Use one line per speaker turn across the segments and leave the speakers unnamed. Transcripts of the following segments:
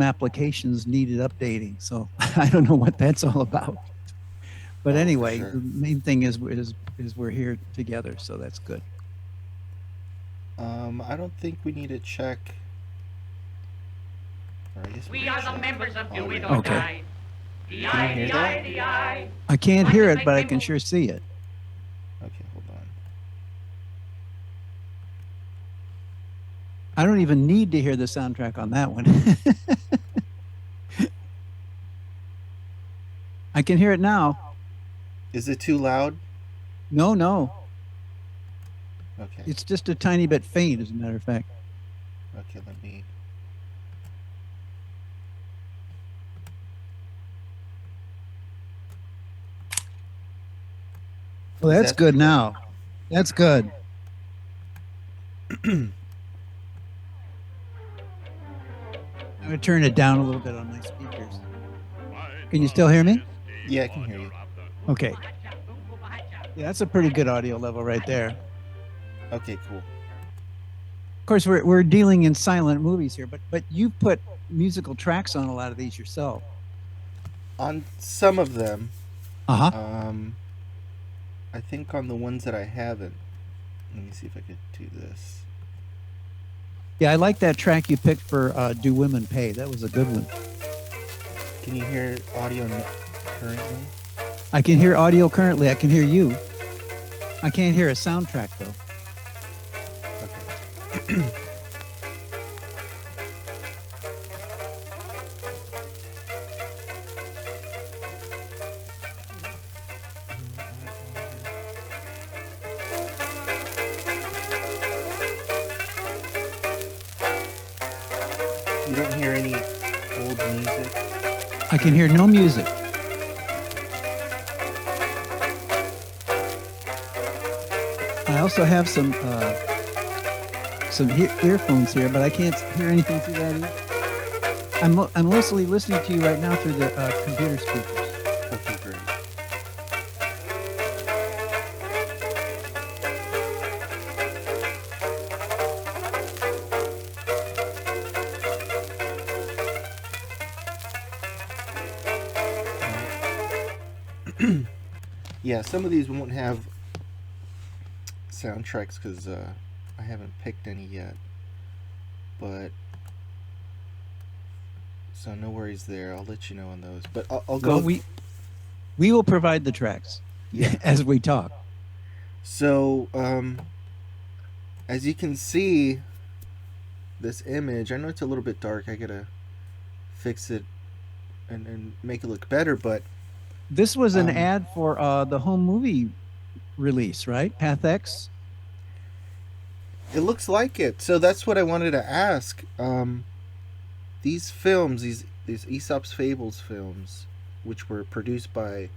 some applications needed updating. So I don't know what that's all about. But
Oh, for
anyway,
sure.
the main thing is we're here together, so that's good.
I don't think we need to check. Or I guess we
We
can
are the
check
members of Do It
audio.
or
Okay.
Die.
Can you
D-I,
hear that?
D-I, D-I.
I can't
Watch
hear
us
it,
make
but I can
rainbows.
sure see it.
Okay, hold on.
I don't even need to hear the soundtrack on that one. I can hear it now.
Is it too loud?
No, no.
Okay.
It's just a tiny bit faint, as a matter of fact.
Okay, let me.
Well,
Is
that's
that
good now. That's good. I'm going to turn it down a little bit on my speakers. Can you still hear me?
Yeah, I can hear you.
Okay. Yeah, that's a pretty good audio level right there. Of
Okay, cool.
course, we're dealing in silent movies here, but you put musical tracks on a lot of these yourself.
On some of them,
Uh huh.
um, I think on the ones that I haven't. Let me see if I could do this.
Yeah, I like that track you picked for "Do Women Pay." That was a good one.
Can you hear audio currently?
I can hear audio currently. I can hear you. I can't hear a soundtrack though.
Okay. You don't hear any old music?
I can hear no music. I also have some earphones here, but I can't hear anything through that either. I'm mostly listening to you right now through the computer speakers.
Okay, great. Yeah, some of these won't have soundtracks because I haven't picked any yet. But so no worries there. I'll let you know on those. But I'll
Well,
go.
we will provide the tracks
Yeah.
as we talk.
So as you can see, this image. I know it's a little bit dark. I gotta fix it and make it look better. But
This was an
um,
ad for the home movie release, right? Path X.
it looks like it. So that's what I wanted to ask. These films, these Aesop's Fables films, which were produced by,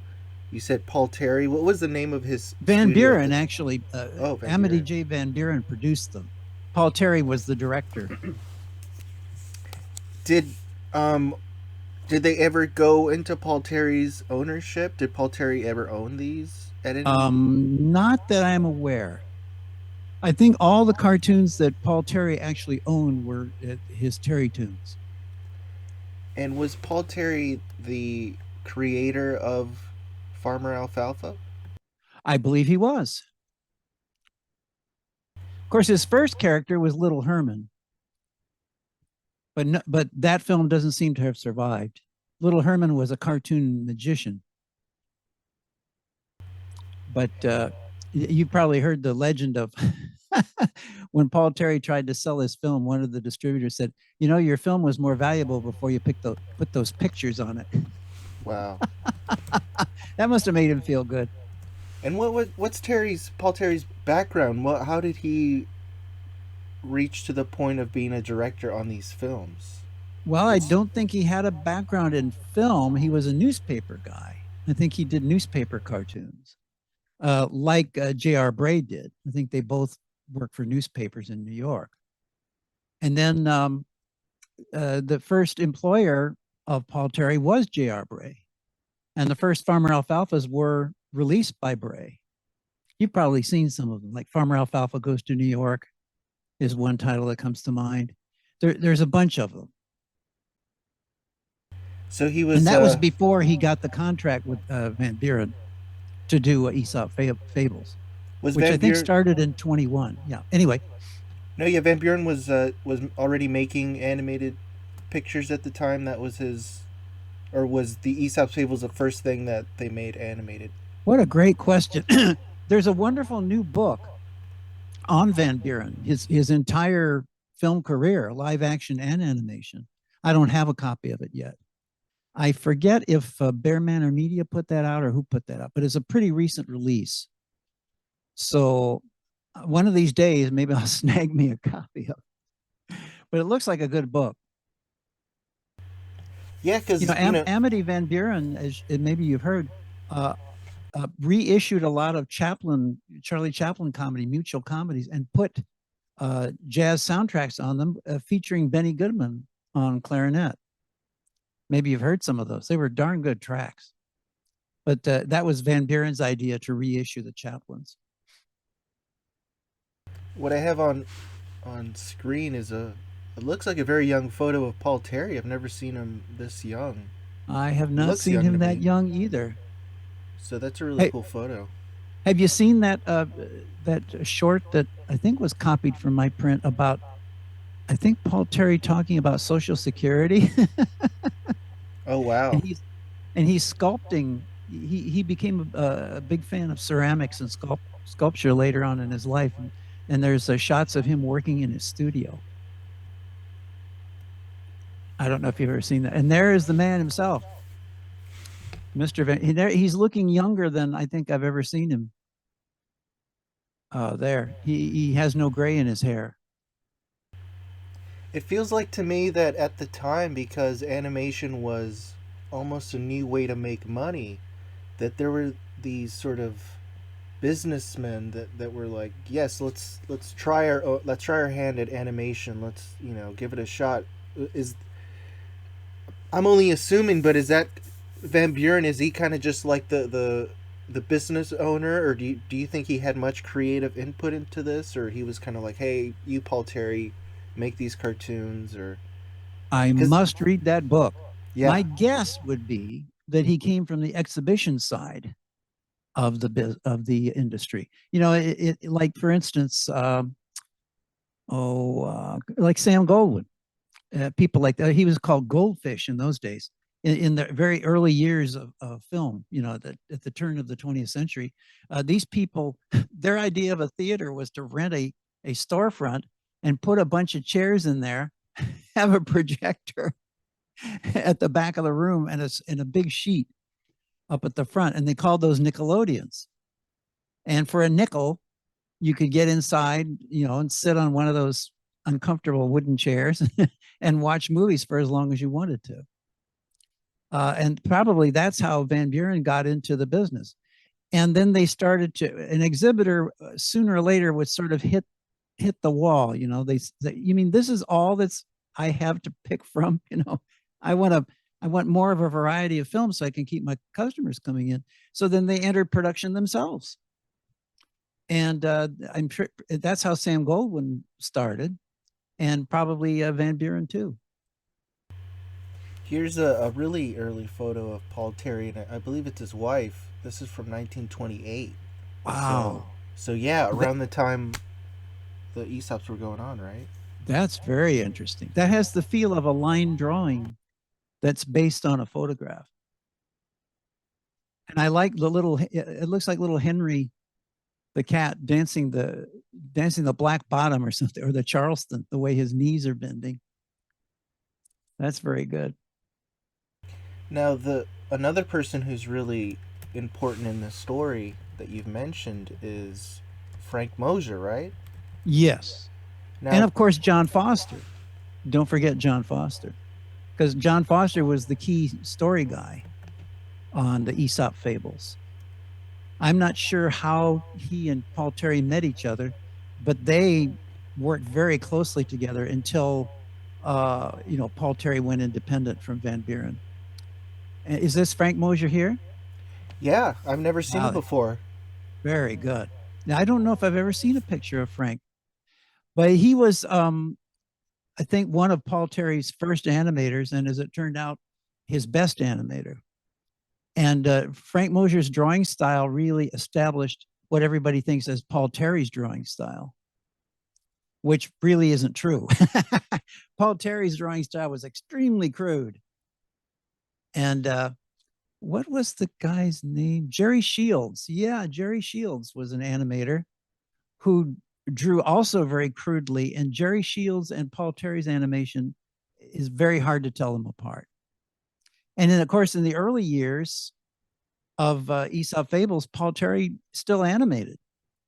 you said Paul Terry. What was the name of his
Van
studio?
Buren actually,
Oh, Van
Amity
Buren.
J. Van Buren produced them. Paul Terry was the director.
Did um did they ever go into Paul Terry's ownership? Did Paul Terry ever own these at any?
Not that I'm aware. I think all the cartoons that Paul Terry actually owned were his Terry tunes.
And was Paul Terry the creator of Farmer Alfalfa?
I believe he was. Of course, his first character was Little Herman, but no, but that film doesn't seem to have survived. Little Herman was a cartoon magician, but you probably heard the legend of when Paul Terry tried to sell his film. One of the distributors said, "You know, your film was more valuable before you put those pictures on it."
Wow.
That must have made him feel good.
And what's Paul Terry's background? How did he reach to the point of being a director on these films?
Well, I
It's
don't think he had a background in film. He was a newspaper guy. I think he did newspaper cartoons, like J.R. Bray did. I think they both worked for newspapers in New York. And then the first employer of Paul Terry was J.R. Bray. And the first Farmer Alfalfas were released by Bray. You've probably seen some of them, like Farmer Alfalfa Goes to New York is one title that comes to mind. There's a bunch of them.
So he
And
was
that was before he got the contract with Van Buren to do Fables, which
Van
I think
Buren.
started in 21. Yeah. Anyway,
No, yeah, Van Buren was already making animated pictures at the time. That was his, or was the Aesop's Fables the first thing that they made animated?
what a great question. There's a wonderful new book on Van Buren, his entire film career, live action and animation. I don't have a copy of it yet. I forget if Bear Manor Media put that out or who put that out, but it's a pretty recent release. So one of these days, maybe I'll snag me a copy of it. But it looks like a good book.
Yeah,
You know,
because
Amity Van Buren, as maybe you've heard, uh, reissued a lot of Charlie Chaplin comedy, mutual comedies, and put jazz soundtracks on them, featuring Benny Goodman on clarinet. Maybe you've heard some of those. They were darn good tracks. But that was Van Buren's idea to reissue the Chaplins.
what I have on screen is a. It looks like a very young photo of Paul Terry. I've never seen him this young.
I have
He
not
looks
seen
young to
him that
me.
young either.
So that's a really
Hey,
cool photo.
have you seen that short that I think was copied from my print about I think Paul Terry talking about Social Security,
Oh
and
wow.
he's sculpting. He became a big fan of ceramics and sculpture later on in his life, and there's shots of him working in his studio. I don't know if you've ever seen that. And there is the man himself, Mr. He's looking younger than I think I've ever seen him. There, he has no gray in his hair.
It feels like to me that at the time, because animation was almost a new way to make money, that there were these sort of businessmen that were like, yes, let's try our hand at animation. Let's give it a shot. Is I'm only assuming, but is that Van Buren? Is he kind of just like the business owner, or do you think he had much creative input into this, or he was kind of like, hey, you Paul Terry, make these cartoons, or
I
because
must read that book.
yeah,
My guess would be that he came from the exhibition side of the industry. You know, like for instance, like Sam Goldwyn, people like that. He was called Goldfish in those days. In the very early years of film, you know, at the turn of the 20th century, these people, their idea of a theater was to rent a storefront and put a bunch of chairs in there, have a projector at the back of the room, and a big sheet up at the front, and they called those Nickelodeons. And for a nickel, you could get inside, you know, and sit on one of those uncomfortable wooden chairs and watch movies for as long as you wanted to. And probably that's how Van Buren got into the business. And then they started to an exhibitor sooner or later would sort of hit the wall. You know, you mean this is all that's I have to pick from. You know, I want to I want more of a variety of films so I can keep my customers coming in. So then they entered production themselves. And I'm sure that's how Sam Goldwyn started, and probably Van Buren too.
here's a really early photo of Paul Terry, and I believe it's his wife. This is from 1928. So
Wow,
so yeah,
that,
around the time the ESOPs were going on, right?
that's very interesting. That has the feel of a line drawing that's based on a photograph. And I like the little. It looks like little Henry, the cat, dancing the black bottom or something, or the Charleston, the way his knees are bending. That's very good.
Now, the another person who's really important in this story that you've mentioned is Frank Mosier, right?
Yes, and
Now,
of course John Foster. Don't forget John Foster, because John Foster was the key story guy on the Aesop fables. I'm not sure how he and Paul Terry met each other, but they worked very closely together until Paul Terry went independent from Van Buren. Is this Frank Mosier here?
yeah, I've never seen him
Wow,
before.
very good. Now I don't know if I've ever seen a picture of Frank, but he was I think one of Paul Terry's first animators, and as it turned out, his best animator. And Frank Mosier's drawing style really established what everybody thinks as Paul Terry's drawing style, which really isn't true. Paul Terry's drawing style was extremely crude. And what was the guy's name? Jerry Shields. Yeah, Jerry Shields was an animator who drew also very crudely. And Jerry Shields and Paul Terry's animation is very hard to tell them apart. And then, of course, in the early years of Aesop Fables, Paul Terry still animated.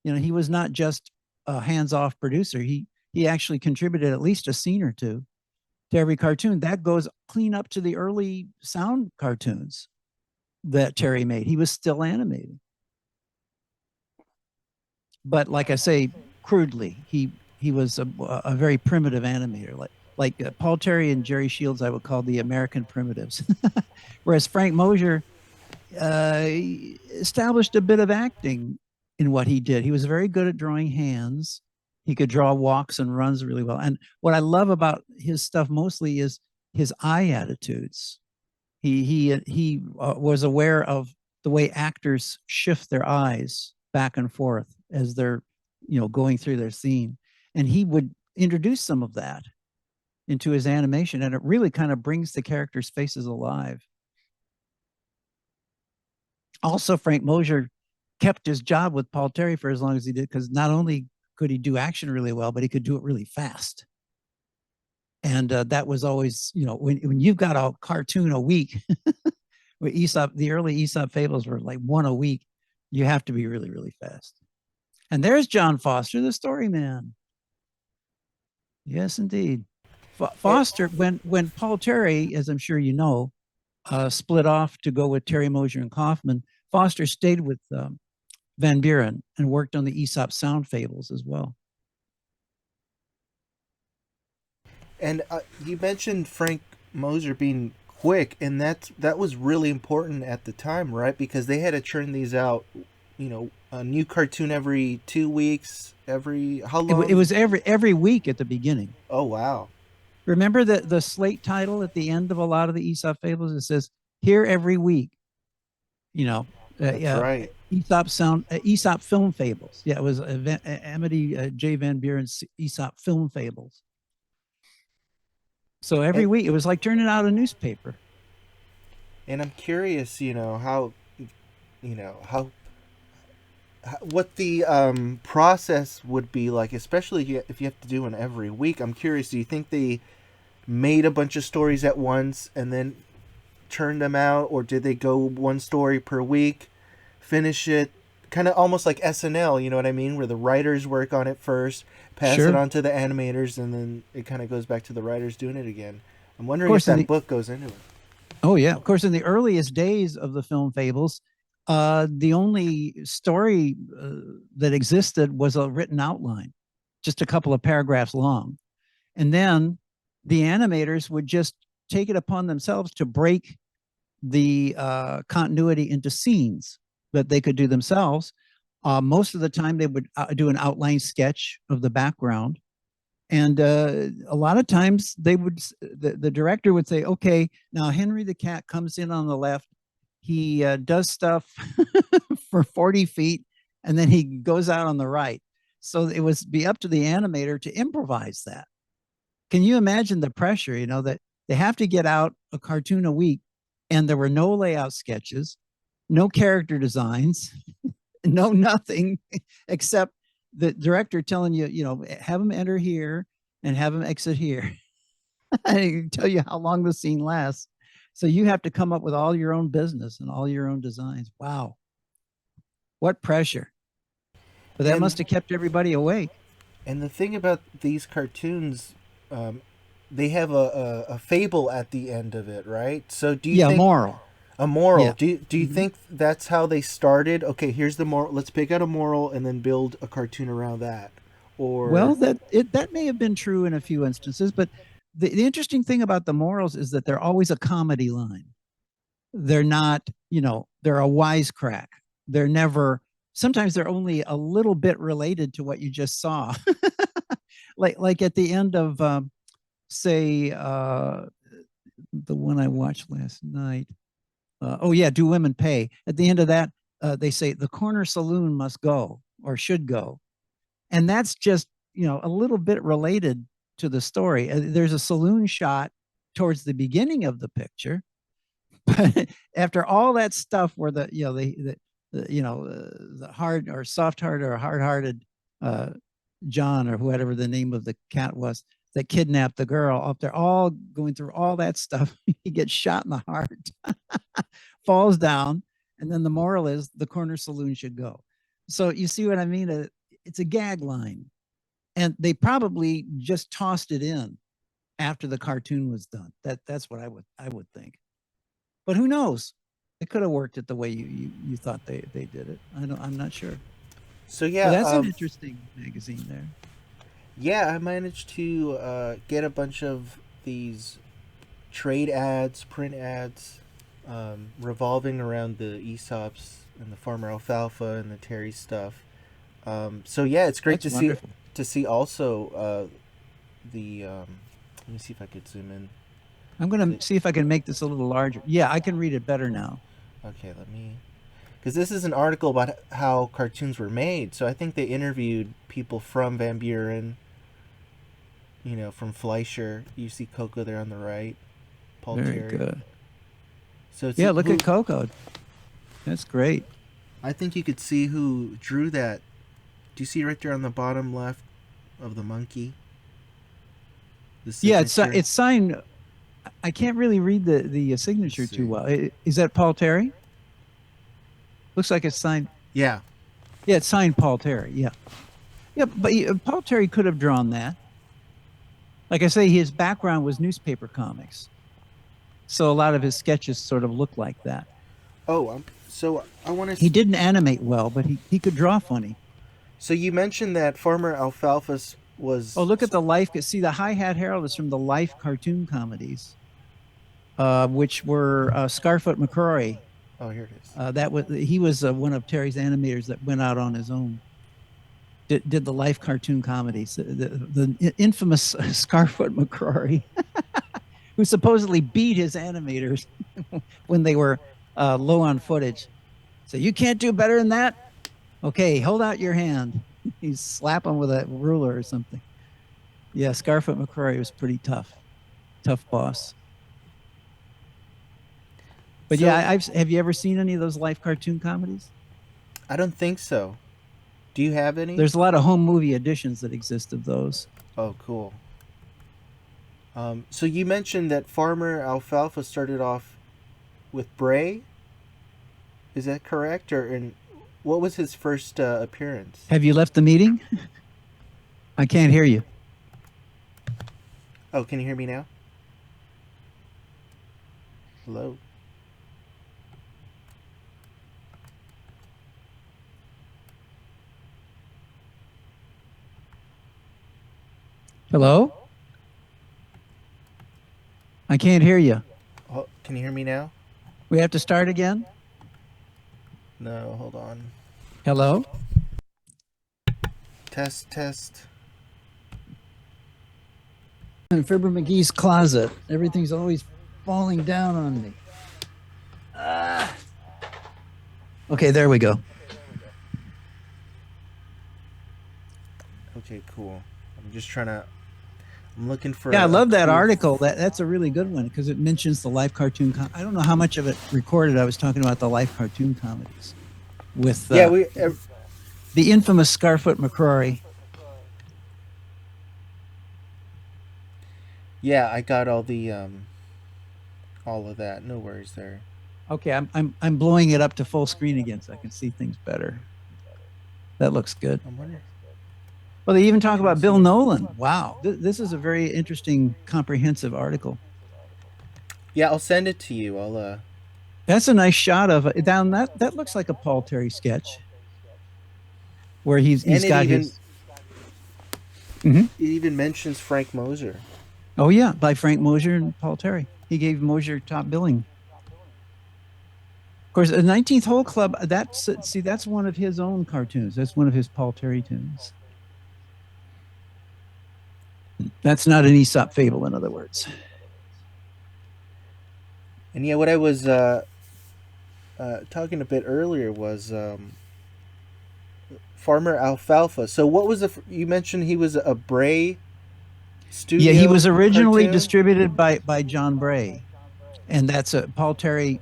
You know, he was not just a hands-off producer. He actually contributed at least a scene or two to every cartoon. That goes clean up to the early sound cartoons that Terry made. He was still animating. But like I say, crudely, he was a very primitive animator. Like Paul Terry and Jerry Shields, I would call the American primitives. Whereas Frank Mosier established a bit of acting in what he did. He was very good at drawing hands. He could draw walks and runs really well. And what I love about his stuff mostly is his eye attitudes. He was aware of the way actors shift their eyes back and forth as they're, you know, going through their scene, and he would introduce some of that into his animation, and it really kind of brings the characters' faces alive. Also, Frank Mosier kept his job with Paul Terry for as long as he did, because not only could he do action really well, but he could do it really fast. And that was always, you know, when you've got a cartoon a week, with Aesop, the early Aesop fables were like one a week, you have to be really, really fast. And there's John Foster, the story man. Yes, indeed. Foster, when Paul Terry, as I'm sure you know, split off to go with Terry Mosier and Kaufman, Foster stayed with Van Buren and worked on the Aesop sound fables as well.
And you mentioned Frank Mosier being quick, and that was really important at the time, right? Because they had to churn these out, you know, a new cartoon every 2 weeks, every how long?
It was every week at the beginning.
Oh wow!
Remember the slate title at the end of a lot of the Aesop fables? It says "Here every week." You know,
That's right.
Aesop film fables. Yeah, it was Amity J. Van Buren's Aesop film fables. So every
And
week it was like turning out a newspaper.
and I'm curious, you know what the process would be like, especially if you have to do one every week. I'm curious. Do you think they made a bunch of stories at once and then churned them out, or did they go one story per week, finish it, kind of almost like SNL? You know what I mean? Where the writers work on it first, pass it
Sure.
on to the animators, and then it kind of goes back to the writers doing it again. I'm
Of
wondering if
course,
that book goes into it.
oh yeah, of course, in the earliest days of the film fables, the only story that existed was a written outline, just a couple of paragraphs long, and then the animators would just take it upon themselves to break the continuity into scenes that they could do themselves. Most of the time, they would do an outline sketch of the background, and a lot of times the director would say, okay, now Henry the cat comes in on the left, he does stuff for 40 feet, and then he goes out on the right. So it was be up to the animator to improvise that. Can you imagine the pressure, you know, that they have to get out a cartoon a week, and there were no layout sketches, no character designs, no nothing except the director telling you, you know, have them enter here and have them exit here. I can tell you how long the scene lasts. So you have to come up with all your own business and all your own designs. Wow. What pressure. But that
And
must have kept everybody awake.
and the thing about these cartoons, um, they have a fable at the end of it, right? So do you
Yeah,
think
moral.
a moral?
Yeah.
Do you
Mhm.
think that's how they started? Okay, here's the moral. Let's pick out a moral and then build a cartoon around that.
Well,
Or
that may have been true in a few instances, but the interesting thing about the morals is that they're always a comedy line. They're not, you know, they're a wisecrack. They're never, sometimes they're only a little bit related to what you just saw. Like at the end of say the one I watched last night. Oh yeah, Do Women Pay? At the end of that, they say the corner saloon must go or should go, and that's just a little bit related to the story. There's a saloon shot towards the beginning of the picture, but after all that stuff, where the hard or soft heart or hard hearted uh, John or whatever the name of the cat was that kidnapped the girl, after all going through all that stuff, he gets shot in the heart, falls down, and then the moral is the corner saloon should go. So you see what I mean? It's a gag line, and they probably just tossed it in after the cartoon was done. That's what I would think. But who knows? It could have worked it the way you thought they did it. I'm not sure.
So
But
yeah,
that's an interesting magazine there.
yeah, I managed to get a bunch of these trade ads, print ads, revolving around the Aesops and the Farmer Alfalfa and the Terry stuff. So yeah, it's great
That's
to see
wonderful.
also the. Let me see if I could zoom in.
I'm going to see if I can make this a little larger. Yeah, I can read it better now.
Okay, let me. Because this is an article about how cartoons were made, so I think they interviewed people from Van Buren, from Fleischer. You see Coco there on the right, Paul
Very
Terry.
good.
So it's
Yeah, look at Coco. That's great.
I think you could see who drew that. Do you see right there on the bottom left of the monkey? The
Yeah,
signature.
it's signed. I can't really read the signature too well. Is that Paul Terry? Looks like it's signed.
Yeah.
Yeah, it's signed Paul Terry. Yeah. Yeah, but Paul Terry could have drawn that. Like I say, his background was newspaper comics. So a lot of his sketches sort of look like that.
Oh, so I want to.
He didn't animate well, but he could draw funny.
So you mentioned that Farmer Alfalfa's was.
Oh, look at the Life. See, the Hi Hat Herald is from the Life cartoon comedies, which were Scarfoot McCrory.
Oh, here it is.
He was one of Terry's animators that went out on his own. Did the Life cartoon comedies. The infamous Scarfoot McCrory, who supposedly beat his animators when they were low on footage. So you can't do better than that? Okay, hold out your hand. He's slapping with a ruler or something. Yeah, Scarfoot McCrory was pretty tough. Tough boss. But
So-
yeah, have you ever seen any of those Life cartoon comedies?
I don't think so. Do you have any?
There's a lot of home movie editions that exist of those.
Oh, cool. So you mentioned that Farmer Alfalfa started off with Bray. Is that correct? What was his first appearance?
Have you left the meeting? I can't hear you.
Oh, can you hear me now? Hello?
Hello? I can't hear you.
Oh, can you hear me now?
We have to start again?
No, hold on.
Hello?
Test.
In Fibber McGee's closet. Everything's always falling down on me. Okay, there we go.
Okay, cool. I'm looking for.
Yeah, I love that
cool-
article. That's a really good one because it mentions the Life cartoon. I don't know how much of it recorded. I was talking about the Life cartoon comedies with the infamous Scarfoot McCrory.
Yeah, I got all of that. No worries there.
Okay, I'm blowing it up to full screen again so I can see things better. That looks good.
I'm wondering.
Well, they even talk about Bill Nolan. Wow, this is a very interesting, comprehensive article.
Yeah, I'll send it to you.
That's a nice shot of down that looks like a Paul Terry sketch, where he's got his.
It even mentions Frank Moser.
Oh yeah, by Frank Mosier and Paul Terry. He gave Mosier top billing. Of course, the 19th Hole Club. That's one of his own cartoons. That's one of his Paul Terry tunes. That's not an Aesop fable, in other words.
And yeah, what I was talking a bit earlier was Farmer Alfalfa. So what was you mentioned he was a Bray
Yeah, he was
studio
originally
cartoon?
distributed by John Bray, and that's a Paul Terry.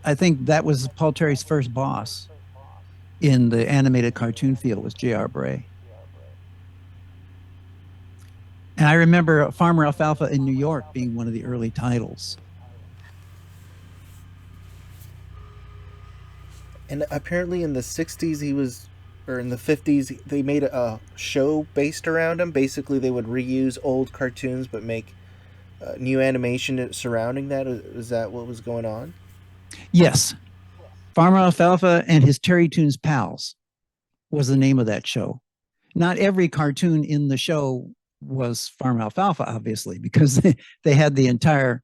I think that was Paul Terry's first boss in the animated cartoon field was J.R. Bray. And I remember Farmer Alfalfa in New York being one of the early titles.
And apparently in the 60s he was, or in the 50s they made a show based around him. Basically they would reuse old cartoons but make new animation surrounding that. Is that what was going on?
Yes, Farmer Alfalfa and his Terry Toons Pals was the name of that show. Not every cartoon in the show was Farm Alfalfa, obviously, because they had the entire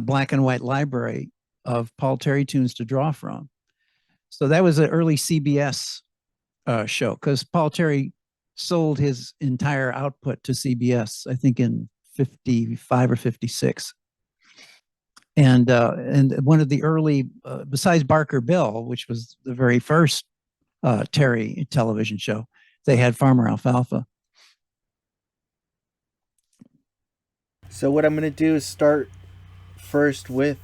black and white library of Paul Terry tunes to draw from. So that was an early CBS show because Paul Terry sold his entire output to CBS, I think in 55 or 56. And one of the early, besides Barker Bill, which was the very first Terry television show, they had Farmer Alfalfa.
So what I'm going to do is start first with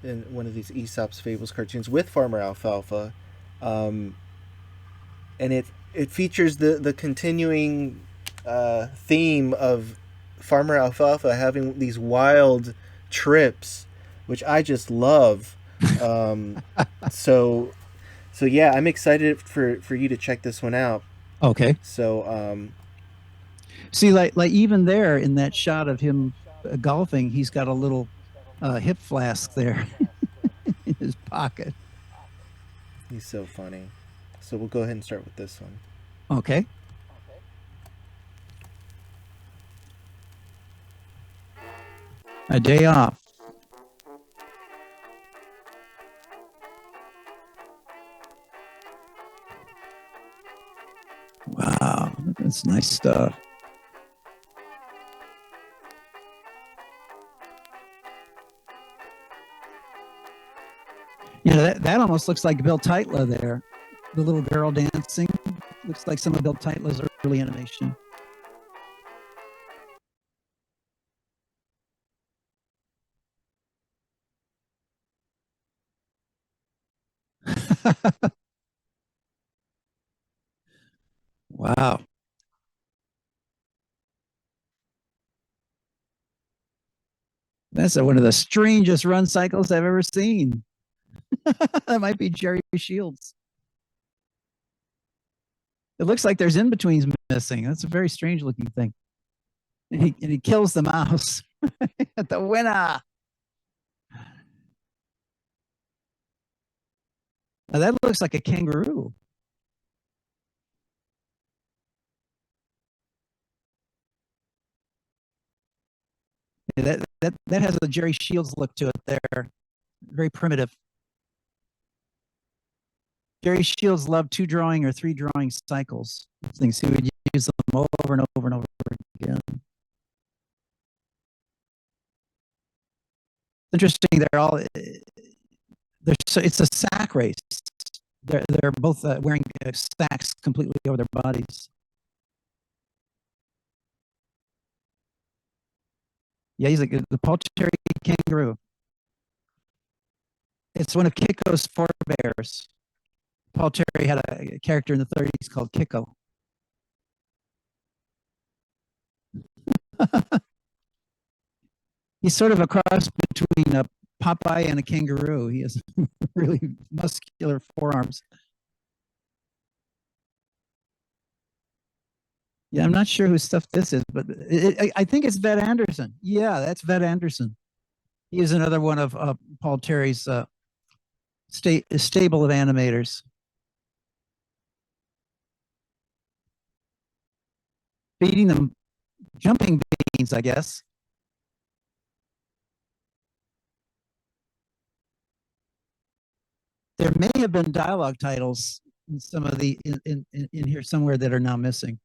in one of these Aesop's Fables cartoons with Farmer Alfalfa, um, and it features the continuing theme of Farmer Alfalfa having these wild trips, which I just love. Um, so so yeah, I'm excited for you to check this one out.
Okay.
So
See, like even there in that shot of him golfing, he's got a little hip flask there in his pocket.
he's so funny. So we'll go ahead and start with this one.
Okay. A day off. Wow, that's nice stuff. You know, that almost looks like Bill Teitla there. The little girl dancing looks like some of Bill Teitla's early animation. Wow. That's one of the strangest run cycles I've ever seen. That might be Jerry Shields. It looks like there's in betweens missing. That's a very strange looking thing. And he kills the mouse. The winner. Now that looks like a kangaroo. That has a Jerry Shields look to it there. Very primitive. Jerry Shields loved 2 drawing or 3 drawing cycles. Things he would use them over and over and over again. Interesting. It's a sack race. They're both wearing sacks completely over their bodies. Yeah, he's like the Paul Terry kangaroo. It's one of Kiko's forebears. Paul Terry had a character in the 30s called Kiko. He's sort of a cross between a Popeye and a kangaroo. He has really muscular forearms. Yeah, I'm not sure whose stuff this is, but I think it's Vet Anderson. Yeah, that's Vet Anderson. He is another one of Paul Terry's stable of animators. Feeding them jumping beans, I guess. There may have been dialogue titles in some of the in here somewhere that are now missing.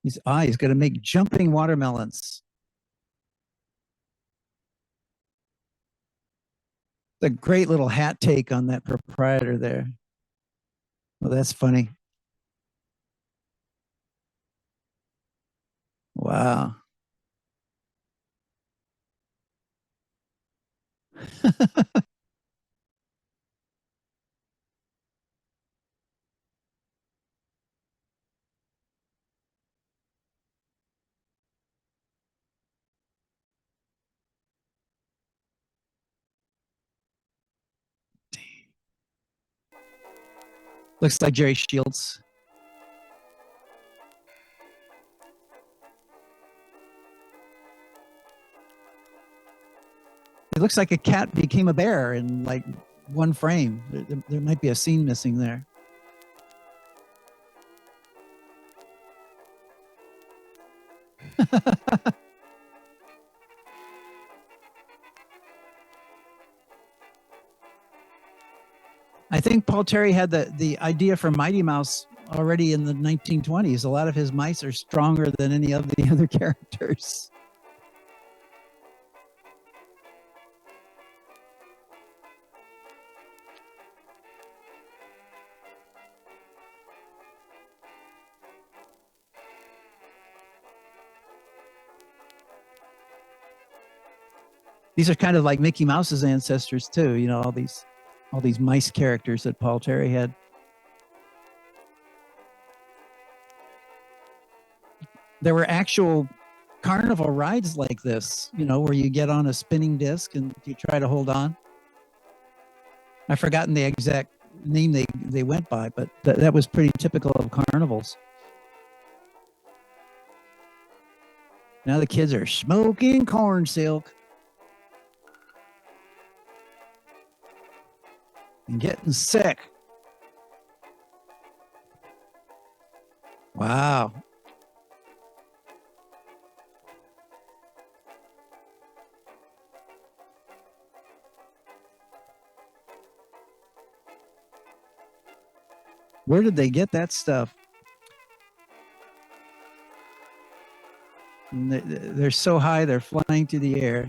He's going to make jumping watermelons. The great little hat take on that proprietor there. Well, that's funny. Wow. Looks like Jerry Shields. It looks like a cat became a bear in like one frame. There might be a scene missing there. I think Paul Terry had the idea for Mighty Mouse already in the 1920s. A lot of his mice are stronger than any of the other characters. These are kind of like Mickey Mouse's ancestors too, you know, all these mice characters that Paul Terry had. There were actual carnival rides like this, you know, where you get on a spinning disc and you try to hold on. I've forgotten the exact name they went by, but that was pretty typical of carnivals. Now the kids are smoking corn silk and getting sick. Wow. Where did they get that stuff? They're so high, they're flying through the air.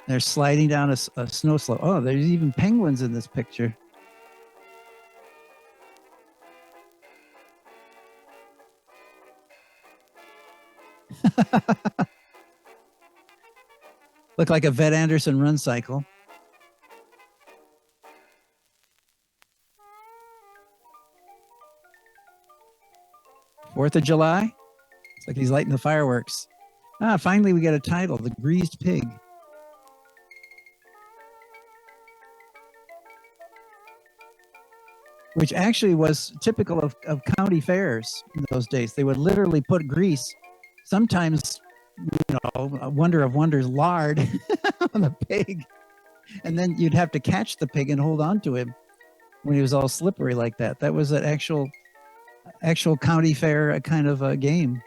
They're sliding down a snow slope. Oh, there's even penguins in this picture. Look like a Vet Anderson run cycle. Fourth of July. It's like he's lighting the fireworks. Ah, finally we get a title, The Greased Pig. Which actually was typical of county fairs in those days. They would literally put grease, sometimes, you know, a wonder of wonders, lard on the pig. And then you'd have to catch the pig and hold on to him when he was all slippery like that. That was an actual county fair kind of a game.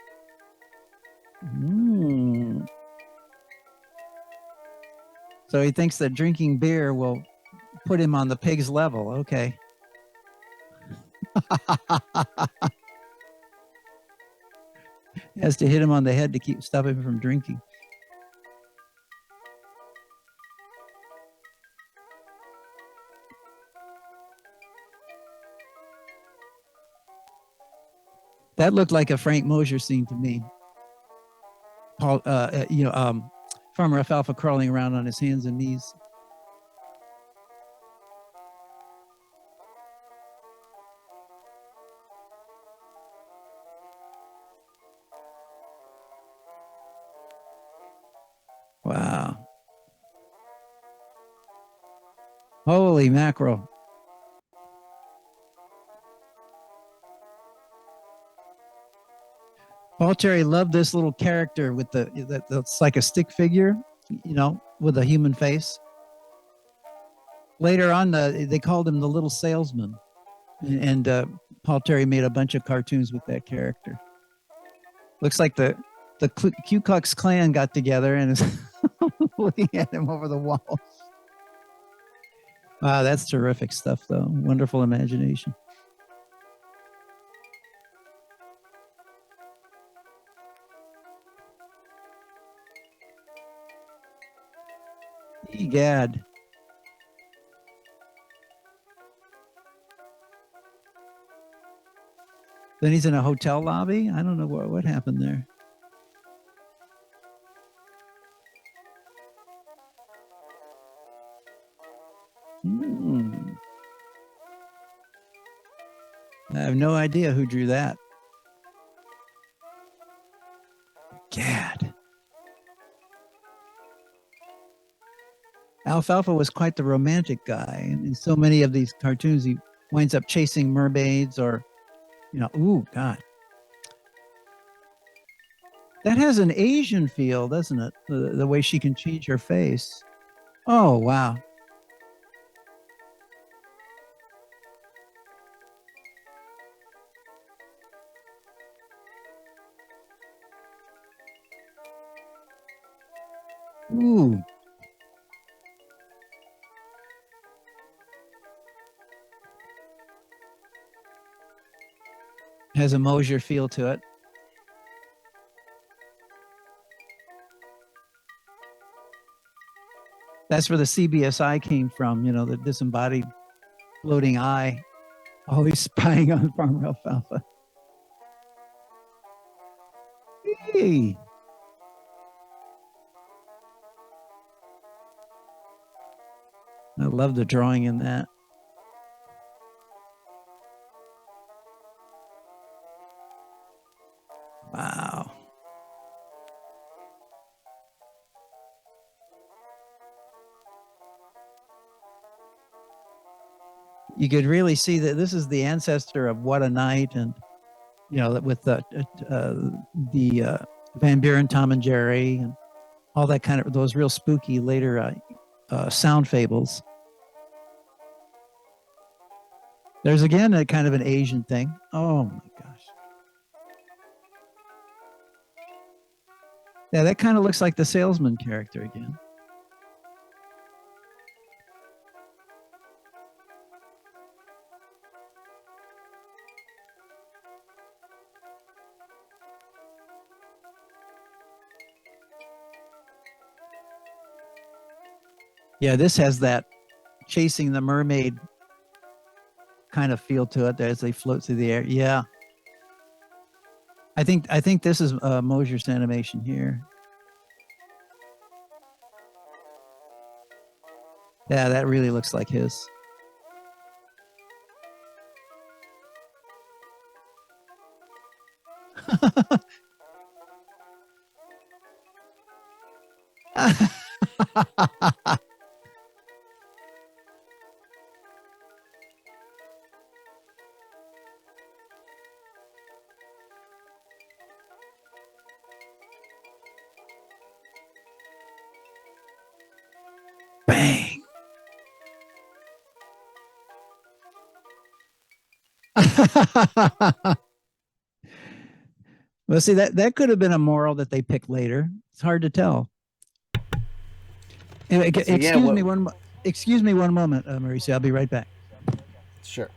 Mm. So he thinks that drinking beer will put him on the pig's level. Okay. He has to hit him on the head to stop him from drinking. That looked like a Frank Mosier scene to me. Paul, Farmer Alfalfa crawling around on his hands and knees. Wow. Holy mackerel. Paul Terry loved this little character with that's like a stick figure, you know, with a human face. Later on, they called him the Little Salesman, and Paul Terry made a bunch of cartoons with that character. Looks like the Ku Klux Klan got together and is looking at him over the wall. Wow, that's terrific stuff, though. Wonderful imagination. Egad. Then he's in a hotel lobby. I don't know what happened there. Hmm. I have no idea who drew that. Gad. Alfalfa was quite the romantic guy. And in so many of these cartoons, he winds up chasing mermaids or, ooh, God. That has an Asian feel, doesn't it? The way she can change her face. Oh, wow. Ooh. Has a Mosier feel to it. That's where the CBSI came from, the disembodied floating eye, always spying on Farmer Alfalfa. Hey. I love the drawing in that. Wow. You could really see that this is the ancestor of What a Night, and with the Van Buren, Tom and Jerry, and all that kind of those real spooky later sound fables. There's again a kind of an Asian thing. Oh my gosh. Yeah, that kind of looks like the salesman character again. Yeah, this has that chasing the mermaid kind of feel to it as they float through the air. Yeah. I think this is Mosier's animation here. Yeah, that really looks like his. Bang. Well, see that could have been a moral that they picked later. It's hard to tell. Anyway,
So yeah, what?
Excuse me one moment, Mauricio. I'll be right back.
Sure.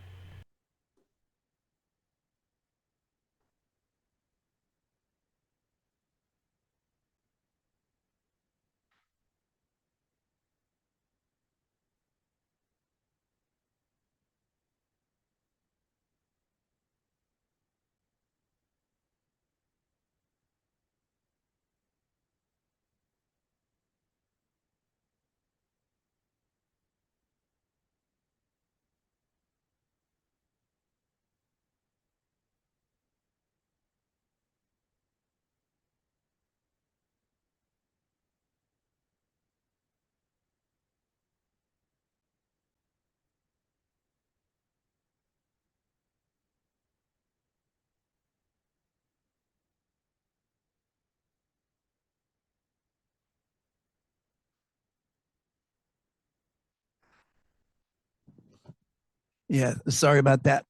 Yeah, sorry about that.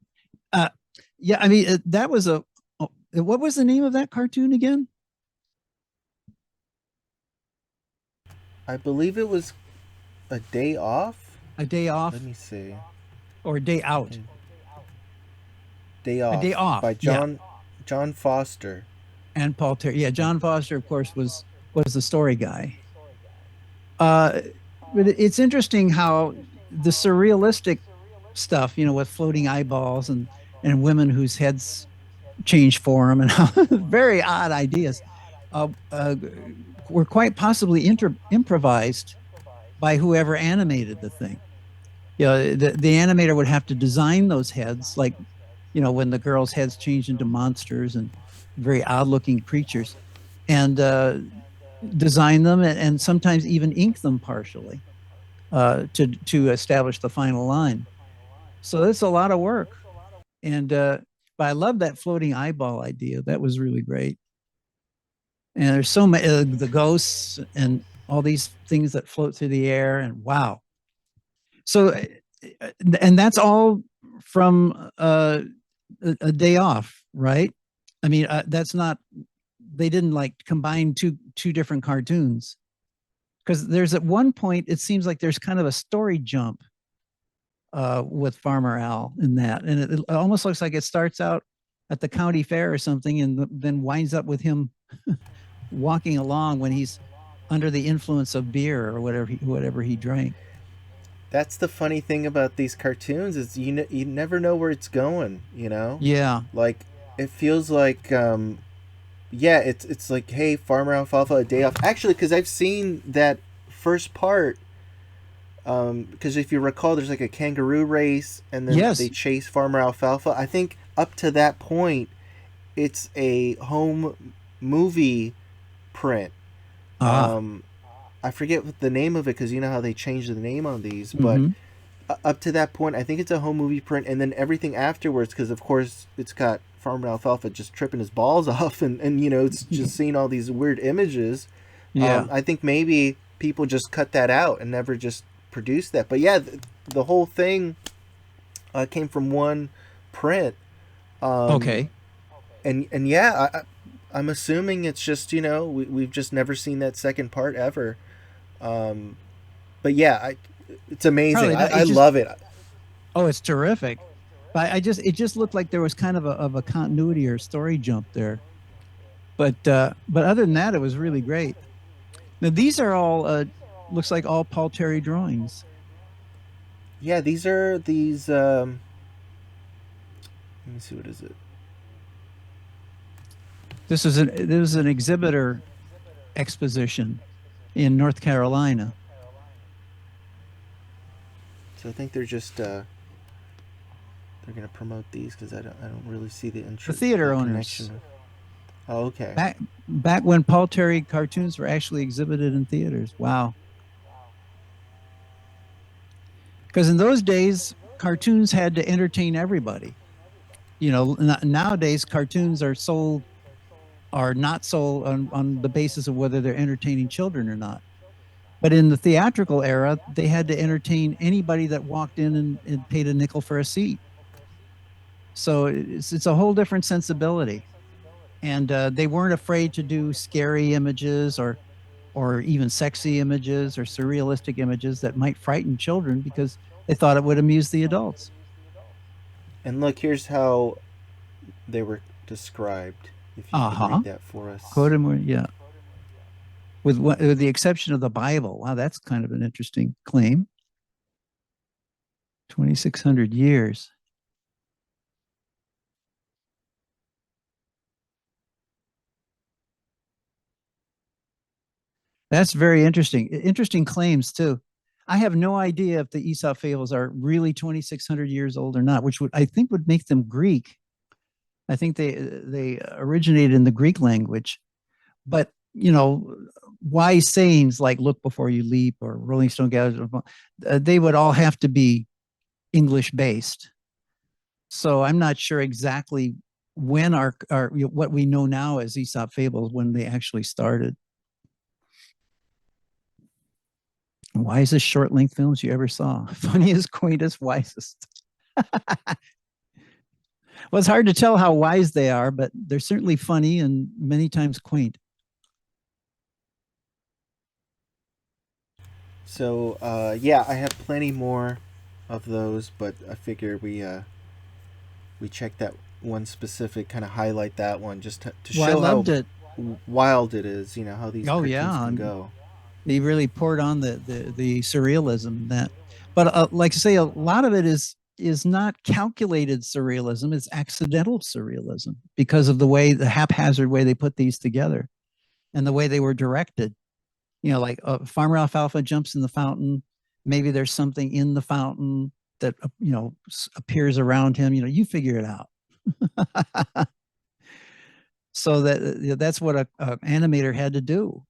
Uh, yeah, I mean that was a. Oh, what was the name of that cartoon again?
I believe it was A Day Off.
A Day
Let
Off
me see.
or a Day Out?
Day
A Day
Off
Off.
by
Yeah,
John Foster.
and Paul Terry. Yeah,
And
John Foster, of course, was the story guy. Uh, but it's interesting how the surrealistic stuff, with floating eyeballs and women whose heads change form and how very odd ideas, uh, uh, were quite possibly improvised by whoever animated the thing. The animator would have to design those heads, like when the girls' heads change into monsters and very odd looking creatures, and design them and sometimes even ink them partially to establish the final line. So it's a lot of work. And but I love that floating eyeball idea. That was really great. And there's so many the ghosts and all these things that float through the air. And wow. So and that's all from a day off, right? I mean, that's not. They didn't like combine two different cartoons because there's at one point it seems like there's kind of a story jump with Farmer Al in that, and it almost looks like it starts out at the county fair or something, and then winds up with him walking along when he's under the influence of beer or whatever he drank.
That's the funny thing about these cartoons is you never know where it's going.
Yeah.
Like it feels like yeah, it's like, hey, Farmer Alfalfa, a day off. Actually, because I've seen that first part. Because if you recall, there's like a kangaroo race, and then they
Yes.
chase Farmer Alfalfa. I think up to that point, it's a home movie print.
Ah.
Um, I forget what the name of it because you know how they changed the name on these, but
Mm-hmm.
up to that point, I think it's a home movie print, and then everything afterwards, because of course it's got Farmer Alfalfa just tripping his balls off, and it's just seeing all these weird images.
Yeah.
I think maybe people just cut that out and never just produced that. But yeah, the whole thing came from one print, um,
Okay.
and yeah, I'm assuming it's just we've just never seen that second part ever. Um, but yeah, it's amazing.
Probably not.
I
It just
love it.
Oh, it's terrific. But it just looked like there was kind of a continuity or story jump there. But other than that, it was really great. Now these are all looks like all Paul Terry drawings.
Yeah, these are these. Let me see, what is it?
This was an exhibitor exposition in North Carolina.
So I think they're gonna promote these because I don't really see
The
the
theater owners
connection. Oh, okay.
back when Paul Terry cartoons were actually exhibited in theaters. Wow. Because in those days, cartoons had to entertain everybody. Nowadays cartoons are not sold on the basis of whether they're entertaining children or not. But in the theatrical era, they had to entertain anybody that walked in and paid a nickel for a seat. So it's a whole different sensibility. And they weren't afraid to do scary images or even sexy images or surrealistic images that might frighten children because they thought it would amuse the adults.
And look, here's how they were described. If you
Uh
could
huh.
read that for us.
Quote him, yeah. With the exception of the Bible. Wow, that's kind of an interesting claim. 2,600 years. That's very interesting. Interesting claims too. I have no idea if the Aesop fables are really 2,600 years old or not, which would I think would make them Greek. I think they originated in the Greek language, but wise sayings like "Look before you leap" or "Rolling Stone gathers," they would all have to be English based. So I'm not sure exactly when our what we know now as Aesop fables when they actually started. Wisest short length films you ever saw. Funniest, quaintest, wisest. Well, it's hard to tell how wise they are, but they're certainly funny and many times quaint.
So yeah, I have plenty more of those, but I figure we check that one specific, kind of highlight that one just to
Well, I
show how
loved it.
wild it is. How these
Oh
cartoons
yeah,
can go.
He really poured on the surrealism in that. But like I say, a lot of it is not calculated surrealism; it's accidental surrealism because of the haphazard way they put these together and the way they were directed. Like Farmer Alfalfa jumps in the fountain. Maybe there's something in the fountain that appears around him. You figure it out. So that's what a animator had to do.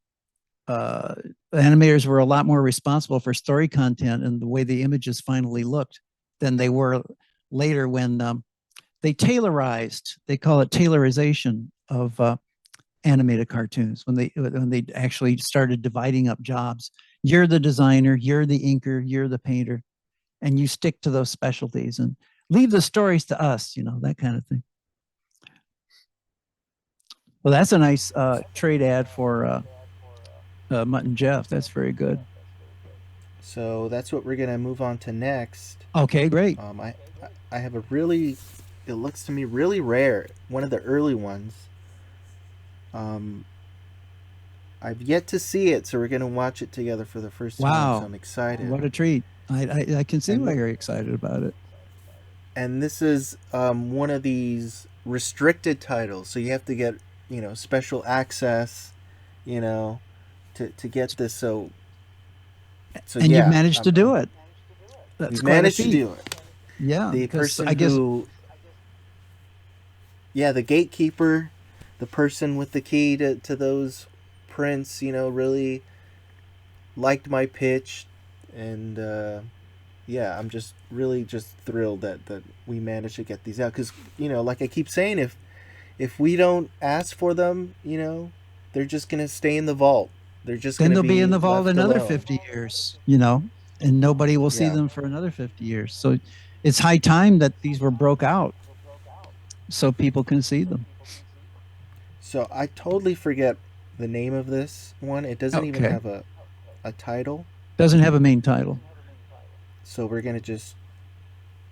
uh, Animators were a lot more responsible for story content and the way the images finally looked than they were later when they tailorized. They call it tailorization of animated cartoons when they actually started dividing up jobs. You're the designer, you're the inker, you're the painter, and you stick to those specialties and leave the stories to us. That kind of thing. Well, that's a nice trade ad for Mutt and Jeff. That's very good.
So that's what we're gonna move on to next.
Okay, great.
Um, I I have a really, it looks to me really rare, one of the early ones. Um, I've yet to see it, so we're gonna watch it together for the first time. So
Wow,
I'm excited.
what a treat. I can see
And
why you're excited about it.
this is one of these restricted titles, so you have to get special access, you know, to get this. So
And you've
yeah,
managed to do it. That's
we've
quite a
managed to
feat.
do it.
Yeah,
The
because
person
I guess
who, yeah, the gatekeeper, the person with the key to those prints, really liked my pitch, and yeah, I'm just really just thrilled that we managed to get these out because like I keep saying, if we don't ask for them, they're just gonna stay in the vault. They're just
then
gonna
they'll be in
be
the vault
left
another
alone.
50 years, and nobody will see
Yeah.
them for another 50 years. So it's high time that these were broke out so people can see them.
So I totally forget the name of this one. It doesn't even
Okay.
have a title.
Doesn't have a main title.
So we're gonna just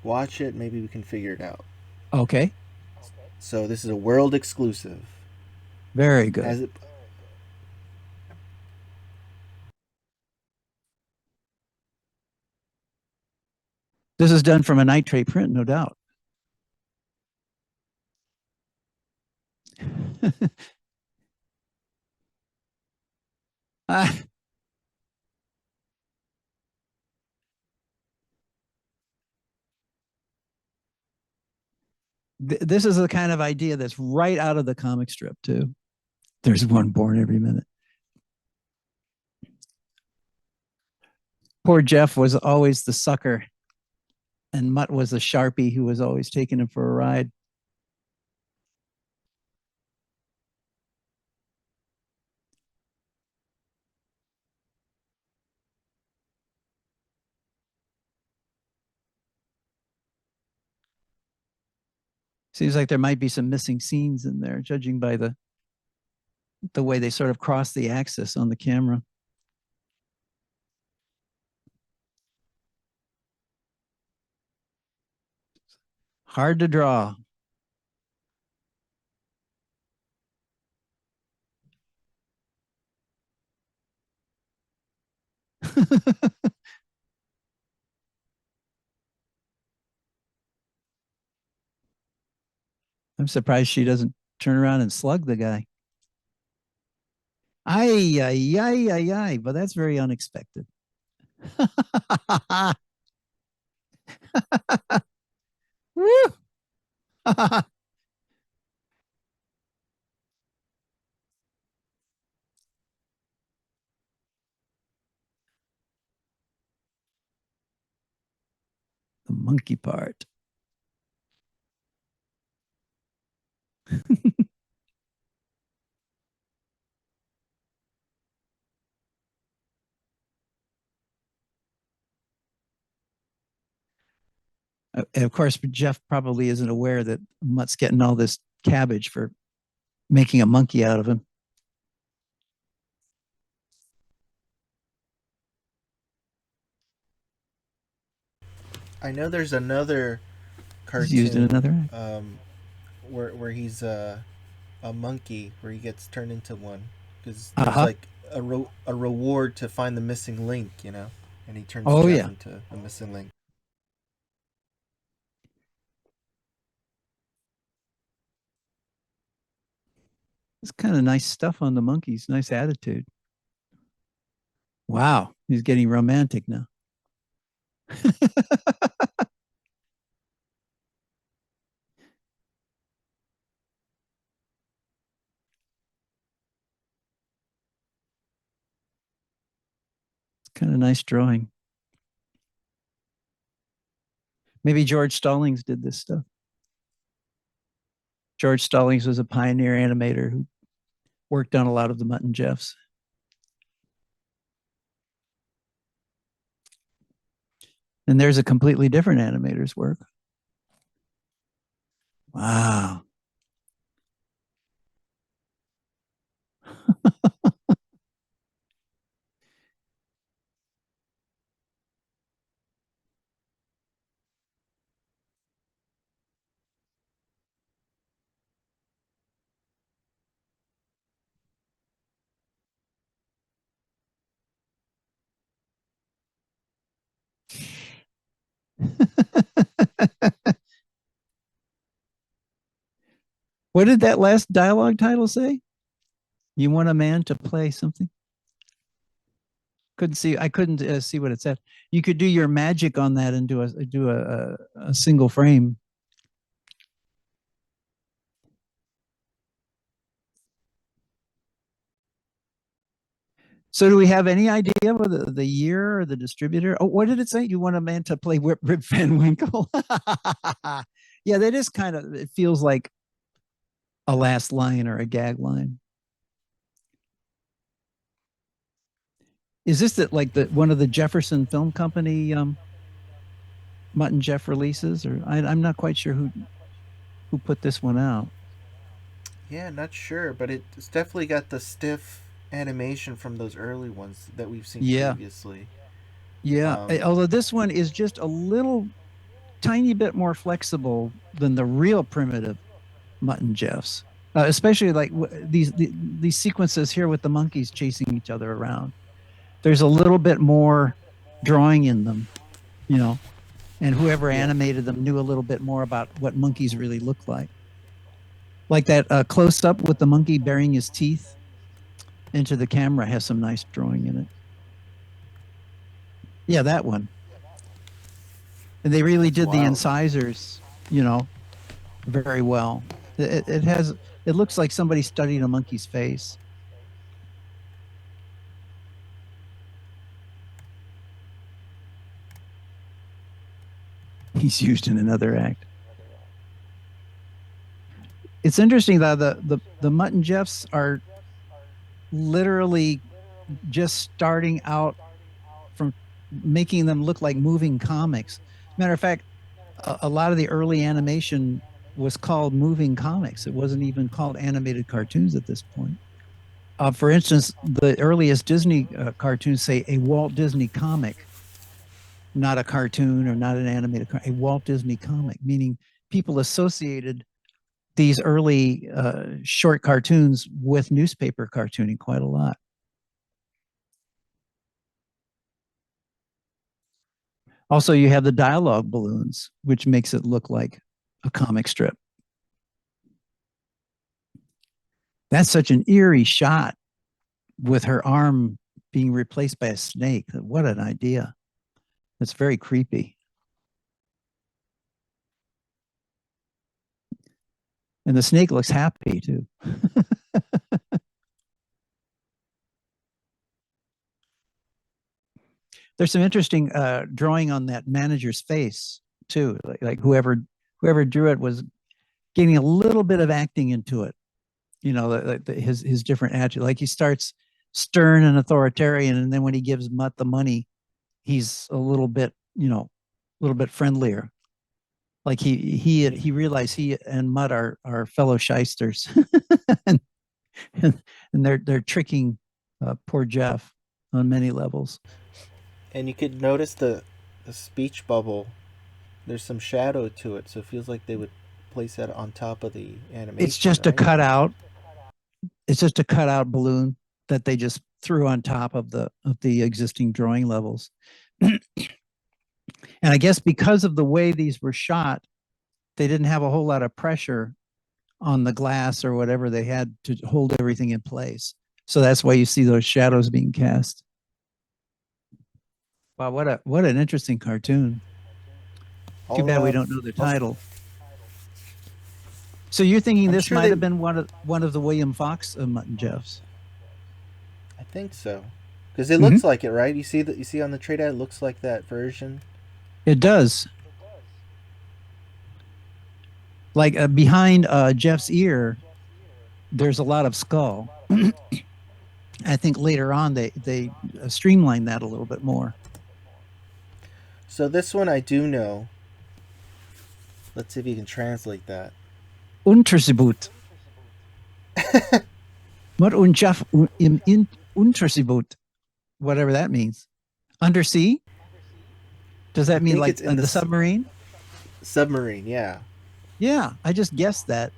watch it. Maybe we can figure it out.
Okay.
So this is a world exclusive.
Very good.
Has it?
This is done from a nitrate print, no doubt. Ah, this is the kind of idea that's right out of the comic strip, too. There's one born every minute. Poor Jeff was always the sucker, and Mutt was the sharpie who was always taking him for a ride. Seems like there might be some missing scenes in there, judging by the way they sort of cross the axis on the camera. Hard to draw. I'm surprised she doesn't turn around and slug the guy. Ay, ay, ay, ay, ay. But that's very unexpected. The monkey part. And of course, Jeff probably isn't aware that Mutt's getting all this cabbage for making a monkey out of him.
I know there's another
He's used in
cartoon
another act.
where he's a monkey where he gets turned into one because there's
Uh-huh.
like a reward to find the missing link, you know, and he turns
Oh
Jeff
yeah,
into the missing link.
it's kind of nice stuff on the monkeys. Nice attitude. Wow, he's getting romantic now. It's kind of nice drawing. Maybe George Stallings did this stuff. George Stallings was a pioneer animator who worked on a lot of the Mutt and Jeffs. And there's a completely different animator's work. Wow. What did that last dialogue title say? You want a man to play something? Couldn't see. I couldn't see what it said. You could do your magic on that and do a single frame. So, do we have any idea what the year or the distributor? Oh, what did it say? You want a man to play Rip Van Winkle? Yeah, that is kind of. It feels like a last line or a gag line. Is this like the one of the Jefferson Film Company Mutt and Jeff releases, or I'm not quite sure who put this one out.
Yeah, not sure, but it's definitely got the stiff animation from those early ones that we've seen
Yeah,
previously.
yeah.
Um,
Although this one is just a little tiny bit more flexible than the real primitive Mutt and Jeffs, especially like these sequences here with the monkeys chasing each other around. There's a little bit more drawing in them, you know, and whoever
yeah,
animated them knew a little bit more about what monkeys really look like. Like that close up with the monkey burying his teeth into the camera has some nice drawing in it. Yeah, that one. And they really
that's
did the
wild.
incisors, you know, very well. It has it looks like somebody studied a monkey's face. He's used in another act. It's interesting that the Mutt and Jeffs are literally just starting out from making them look like moving comics. As a matter of fact, a lot of the early animation was called moving comics. It wasn't even called animated cartoons at this point. For instance, the earliest Disney cartoons say a Walt Disney comic, not a cartoon or not an animated, a Walt Disney comic, meaning people associated these early short cartoons with newspaper cartooning quite a lot. Also, you have the dialogue balloons, which makes it look like a comic strip. That's such an eerie shot with her arm being replaced by a snake. What an idea. It's very creepy. And the snake looks happy too. There's some interesting drawing on that manager's face too. Like whoever drew it was getting a little bit of acting into it. You know, his different attitude. Like he starts stern and authoritarian, and then when he gives Mutt the money, he's a little bit, you know, a little bit friendlier. Like he realized he and Mutt are fellow shysters, and, and they're tricking poor Jeff on many levels.
and you could notice the speech bubble. There's some shadow to it, so it feels like they would place that on top of the
It's
animation,
just a
right?
cutout. It's just a cutout balloon that they just threw on top of the existing drawing levels. And I guess because of the way these were shot, they didn't have a whole lot of pressure on the glass or whatever they had to hold everything in place. So that's why you see those shadows being cast. Wow, what an interesting cartoon. Too bad we don't know the
I'll,
title. So you're thinking
I'm
this
sure
might
they.
have been one of the William Fox Mutt and Jeffs?
I think so, because it
Mm-hmm.
looks like it, right? You see that? You see on the trade ad, it looks like that version.
It does. Like behind Jeff's ear, there's a lot of skull. I think later on they streamlined that a little bit more.
So this one I do know. Let's see if you can translate that.
Untersibut. What un Jeff in Untersibut, whatever that means. Undersea? Does
I
that mean
think
like
it's in the
the submarine?
submarine. Yeah,
Yeah, I just guessed that.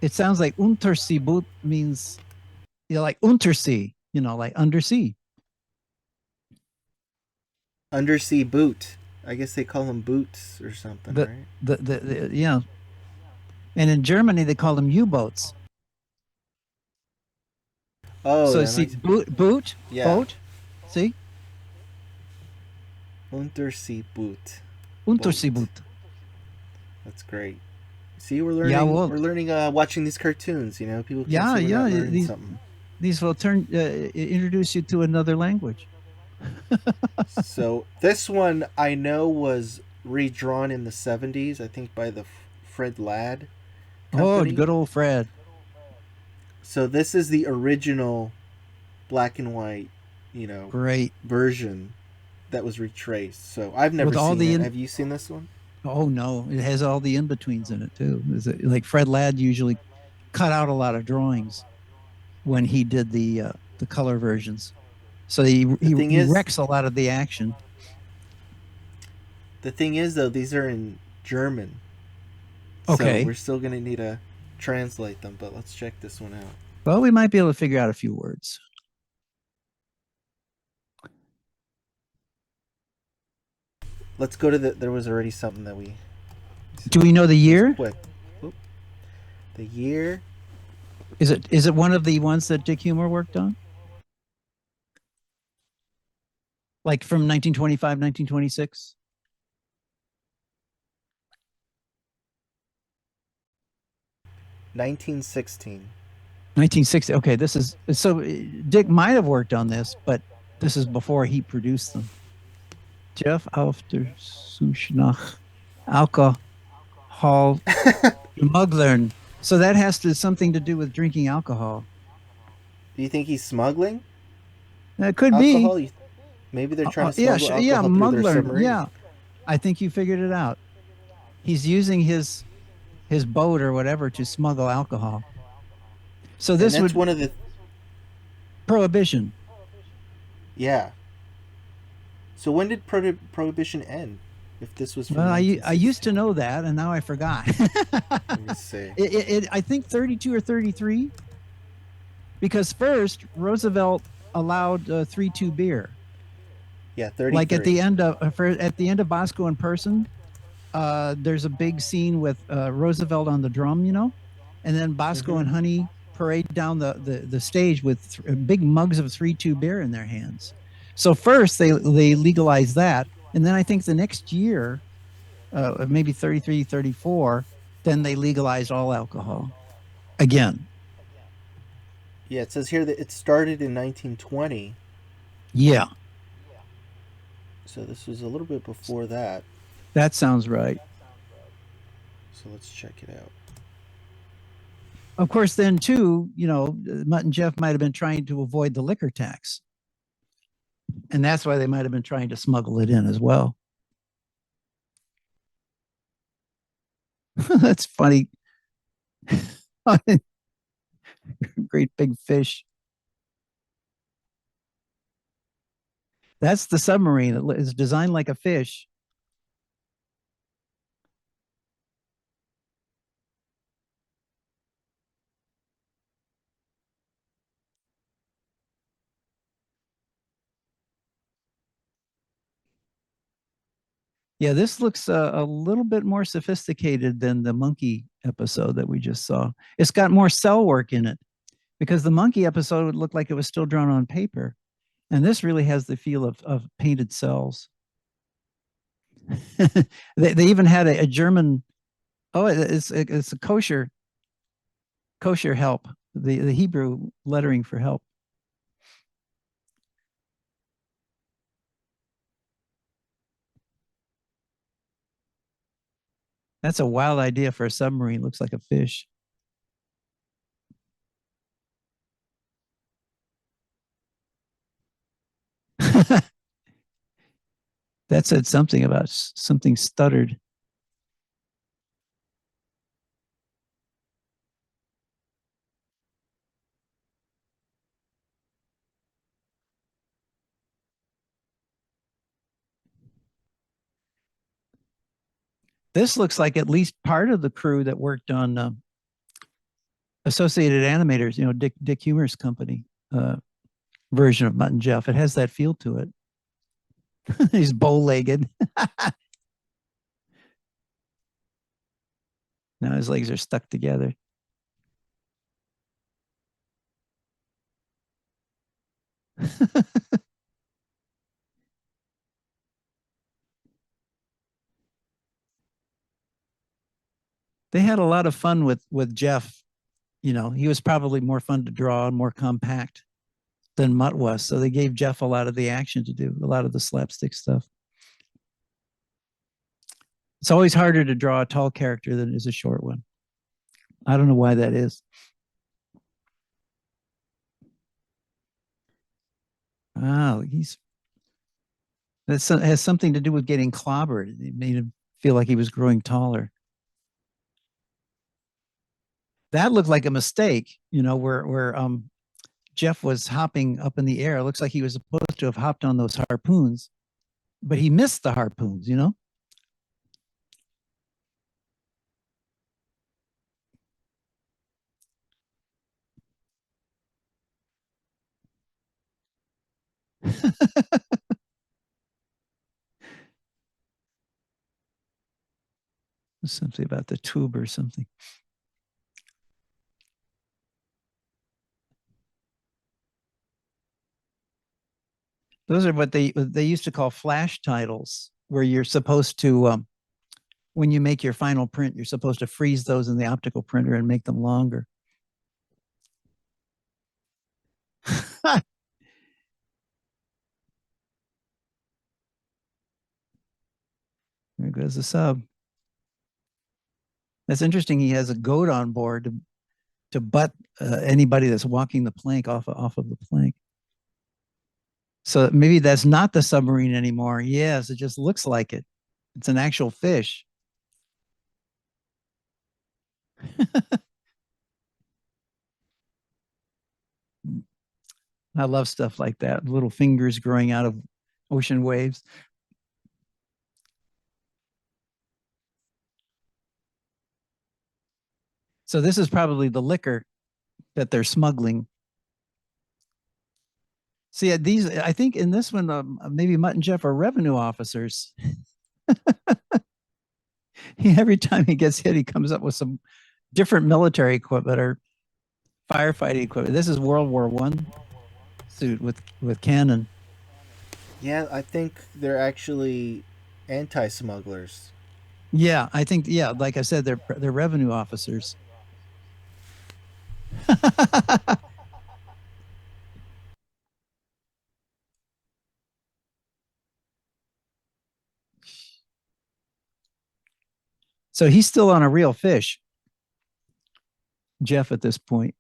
It sounds like Unterseeboot means like Untersea, like undersea.
undersea boot. I guess they call them boots or something,
The
right?
yeah, and in Germany they call them U-boats.
Oh,
So
that
see,
makes yeah.
boat. See,
Untersea boot. Boat.
Unterseeboot.
That's great. See, we're
Yeah,
learning.
well,
We're learning. Watching these cartoons. You know, people can't
yeah,
say we're not
yeah.
learning
These
something.
these will introduce you to another language.
So this one I know was redrawn in the '70s. I think by the Fred Ladd
Oh,
company.
good old Fred.
So this is the original black and white, you know,
Great.
version that was retraced. So I've never
With all
seen
the
it.
in
Have you seen this one?
Oh no, it has all the in-betweens in it too. Is it like Fred Ladd usually cut out a lot of drawings when he did the color versions. So he
The
he
thing
he
is,
wrecks a lot of the action.
the thing is though, these are in German, so
Okay.
we're still gonna need to translate them. But let's check this one out.
Well, we might be able to figure out a few words.
Let's go to the. There was already something that we.
Do we know the
It was
year?
quick. Oop. The year
Is it one of the ones that Dick Humor worked on? Like from 1925, 1926?
1916.
1960. Okay, this is so Dick might have worked on this, but this is before he produced them. Jeff after Sushnach Alcohol Smugglern. So that has something to do with drinking alcohol.
Do you think he's smuggling
It could be.
alcohol? Maybe they're trying to
Yeah,
smuggle
yeah,
alcohol through their
Mugglern.
submarine.
Yeah, I think you figured it out. He's using his boat or whatever to smuggle alcohol. So
And
this
that's
would
one of the.
prohibition.
Yeah. So when did prohibition end? If this was from
Well, I used to
1916,
know that, and now I forgot.
let me see.
I think 32 or 33, because first Roosevelt allowed 3-2 beer.
Yeah,
Like
33.
at the end of Bosco in person, there's a big scene with Roosevelt on the drum, and then Bosco
Mm-hmm.
and Honey parade down the stage with big mugs of 3-2 beer in their hands. So first they legalized that, and then I think the next year, maybe 33, 34, then they legalized all alcohol again.
Yeah, it says here that it started in 1920.
Yeah,
So this was a little bit before that.
that sounds right.
So let's check it out.
Of course, then too, Mutt and Jeff might have been trying to avoid the liquor tax, and that's why they might have been trying to smuggle it in as well. That's funny. Great big fish. That's the submarine. It's designed like a fish. Yeah, this looks a little bit more sophisticated than the monkey episode that we just saw. It's got more cell work in it because the monkey episode would look like it was still drawn on paper. And this really has the feel of painted cells. They even had a German, oh, it's a kosher help, the Hebrew lettering for help. That's a wild idea for a submarine. Looks like a fish. That said something about something stuttered. This looks like at least part of the crew that worked on Associated Animators, Dick Humor's company version of Mutt and Jeff. It has that feel to it. He's bow-legged. Now his legs are stuck together. They had a lot of fun with Jeff. He was probably more fun to draw and more compact than Mutt was. So they gave Jeff a lot of the action to do, a lot of the slapstick stuff. It's always harder to draw a tall character than it is a short one. I don't know why that is. Oh, that has something to do with getting clobbered. It made him feel like he was growing taller. That looked like a mistake, where Jeff was hopping up in the air. It looks like he was supposed to have hopped on those harpoons, but he missed the harpoons. Something about the tube or something. Those are what they used to call flash titles, where you're supposed to when you make your final print, you're supposed to freeze those in the optical printer and make them longer. There goes the sub. That's interesting. He has a goat on board to butt anybody that's walking the plank off of the plank. So maybe that's not the submarine anymore. Yes, it just looks like it. It's an actual fish. I love stuff like that. Little fingers growing out of ocean waves. So this is probably the liquor that they're smuggling. See, these, I think in this one, maybe Mutt and Jeff are revenue officers. Every time he gets hit, he comes up with some different military equipment or firefighting equipment. This is World War One suit with cannon.
Yeah, I think they're actually anti-smugglers.
Yeah, I think like I said, they're revenue officers. So he's still on a real fish, Jeff, at this point.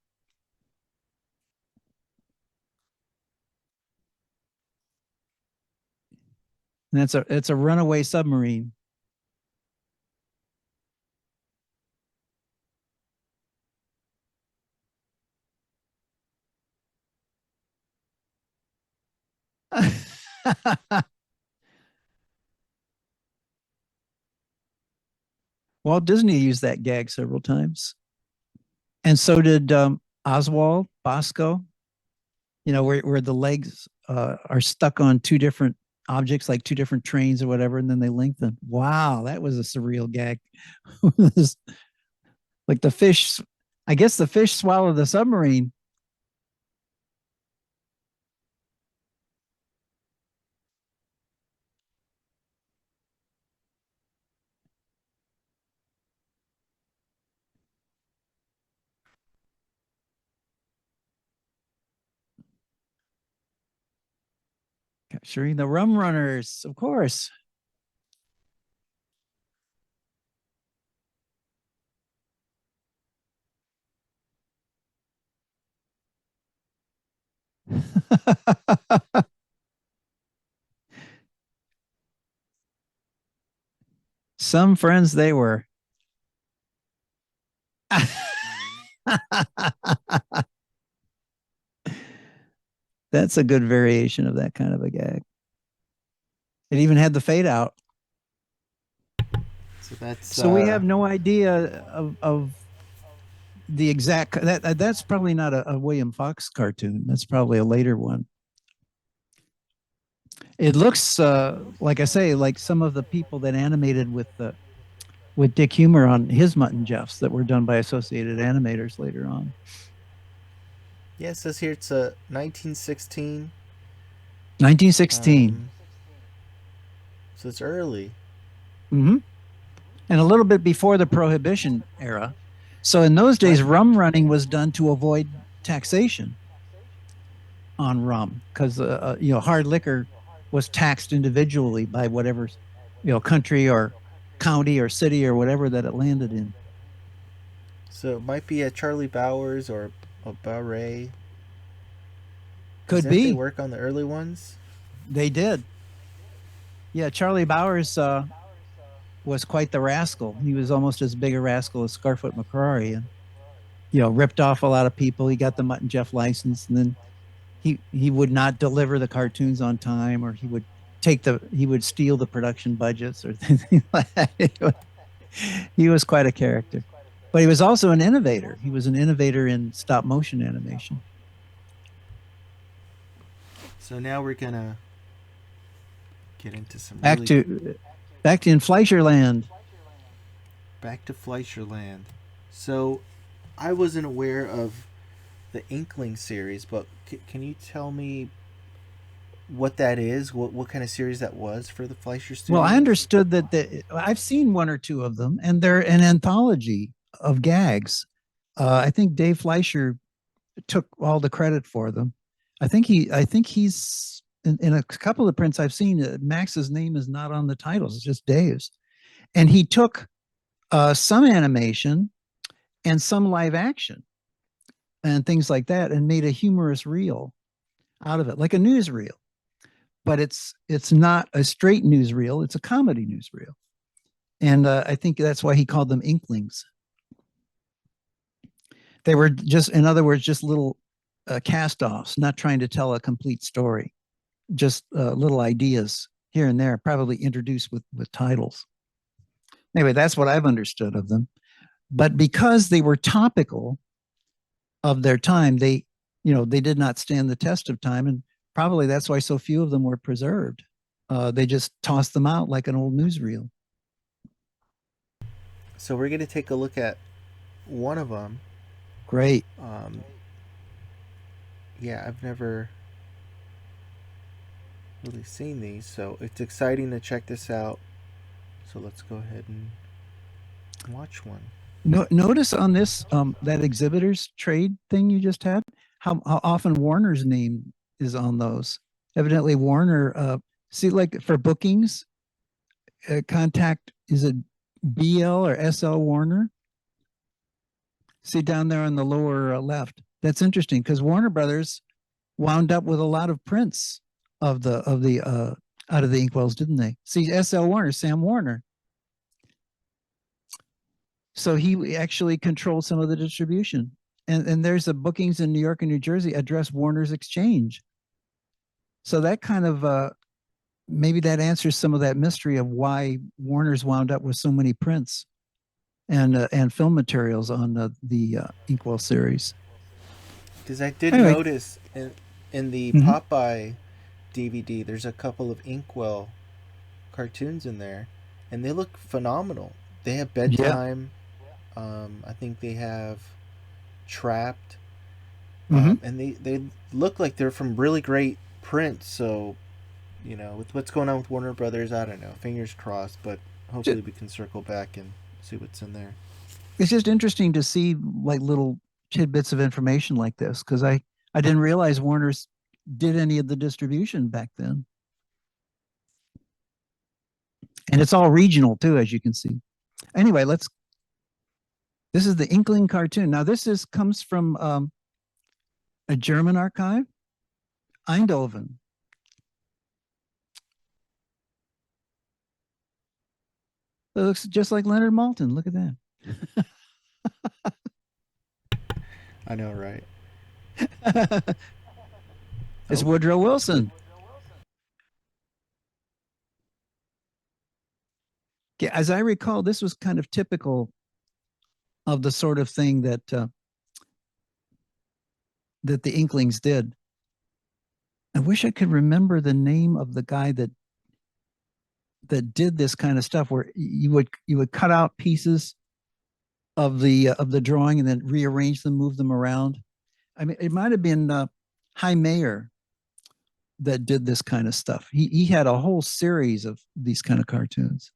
And it's a runaway submarine. Walt Disney used that gag several times, and so did Oswald Bosco. Where the legs are stuck on two different objects like two different trains or whatever, and then they link them. Wow, that was a surreal gag. Like the fish, I guess the fish swallowed the submarine. Capturing the rum runners, of course. Some friends they were. That's a good variation of that kind of a gag. It even had the fade out.
So that's
So we have no idea of the exact that's probably not a William Fox cartoon. That's probably a later one. It looks like I say, like some of the people that animated with Dick Humor on his Mutt and Jeffs that were done by Associated Animators later on.
yeah. It says here it's a 1916.
1916.
So it's early.
Mm-hmm. And a little bit before the Prohibition era. So in those days,
Right.
rum running was done to avoid taxation on rum because hard liquor was taxed individually by whatever country or county or city or whatever that it landed in.
So it might be a Charlie Bowers or a Barre. Because
Could
didn't they
be.
work on the early ones?
They did. Yeah, Charlie Bowers was quite the rascal. He was almost as big a rascal as Scarfoot McCrory, and ripped off a lot of people. He got the Mutt and Jeff license, and then he would not deliver the cartoons on time, or he would steal the production budgets or things like that. He was quite a character, but he was also an innovator. He was an innovator in stop motion animation.
So now we're gonna get into some
Back
really
to back to in Fleischerland.
back to Fleischerland. So I wasn't aware of the Inkling series, but can you tell me what that is? What kind of series that was for the Fleischer
Well, I
Studios?
understood that I've seen one or two of them, and they're an anthology of gags. I think Dave Fleischer took all the credit for them. I think he's in a couple of prints I've seen. Max's name is not on the titles; it's just Dave's. And he took some animation and some live action and things like that, and made a humorous reel out of it, like a newsreel. But it's not a straight newsreel; it's a comedy newsreel. And I think that's why he called them Inklings. They were just, in other words, just little cast-offs, not trying to tell a complete story, just little ideas here and there, probably introduced with titles. Anyway, that's what I've understood of them. But because they were topical of their time, they did not stand the test of time, and probably that's why so few of them were preserved. They just tossed them out like an old newsreel.
So we're gonna take a look at one of them.
Great.
Yeah, I've never really seen these, so it's exciting to check this out. So let's go ahead and watch one.
Notice on this that exhibitors trade thing you just had, how often Warner's name is on those. Evidently, Warner. See, like for bookings, contact is it BL or SL Warner? See down there on the lower left. That's interesting because Warner Brothers wound up with a lot of prints of the out of the inkwells, didn't they? See, SL Warner, Sam Warner. So he actually controlled some of the distribution. And there's the bookings in New York and New Jersey address Warner's Exchange. So that kind of maybe that answers some of that mystery of why Warner's wound up with so many prints and film materials on the Inkwell series.
Because I did
Anyway,
notice in the
mhm.
Popeye DVD, there's a couple of Inkwell cartoons in there, and they look phenomenal. They have
Yeah.
bedtime. I think they have Trapped,
Hmm.
and they look like they're from really great print. So with what's going on with Warner Brothers, I don't know. Fingers crossed, but hopefully we can circle back and see what's in there.
It's just interesting to see like little tidbits of information like this because I didn't realize Warner's did any of the distribution back then, and it's all regional too, as you can see. Anyway, let's. This is the Inkling cartoon. Now this is comes from a German archive, Eindhoven. It looks just like Leonard Maltin. Look at
I know, right?
that. It's
Oh,
Woodrow
but
Wilson. Yeah, as I recall, this was kind of typical of the sort of thing that the Inklings did. I wish I could remember the name of the guy that did this kind of stuff, where you would cut out pieces of the drawing and then rearrange them, move them around. I mean, it might have been High Mayer that did this kind of stuff. He had a whole series of these kind of cartoons,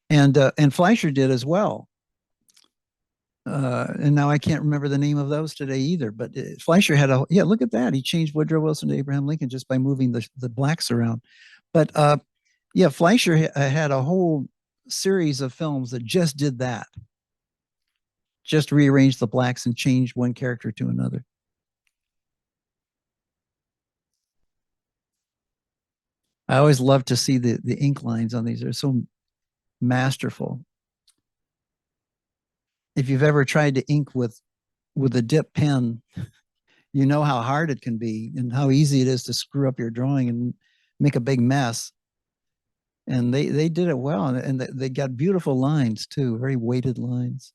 and Fleischer did as well. And now I can't remember the name of those today either. But Fleischer had a yeah. Look at that. He changed Woodrow Wilson to Abraham Lincoln just by moving the blacks around. But yeah, Fleischer had a whole series of films that just did that, just rearranged the blacks and changed one character to another. I always love to see the ink lines on these. They're so masterful. If you've ever tried to ink with a dip pen, you know how hard it can be and how easy it is to screw up your drawing and make a big mess. And they did it well, and they got beautiful lines too, very weighted lines.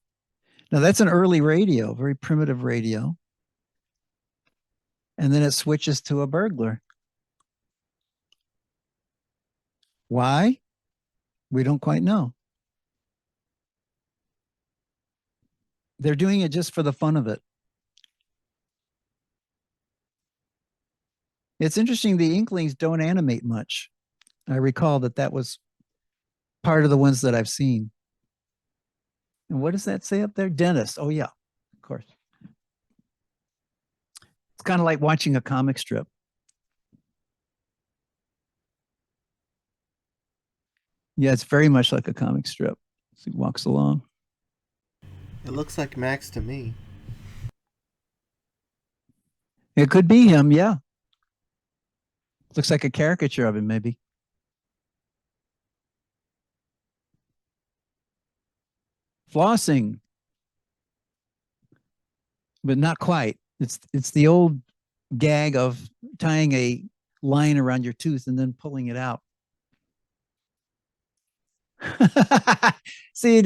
Now that's an early radio, very primitive radio, and then it switches to a burglar. Why? We don't quite know. They're doing it just for the fun of it. It's interesting. The Inklings don't animate much. I recall that was part of the ones that I've seen. And what does that say up there? Dentist. Oh yeah, of course. It's kind of like watching a comic strip. Yeah, it's very much like a comic strip. As he walks along.
it looks like Max to me.
It could be him. Yeah, looks like a caricature of him, maybe. Flossing, but not quite. It's the old gag of tying a line around your tooth and then pulling it out. See, he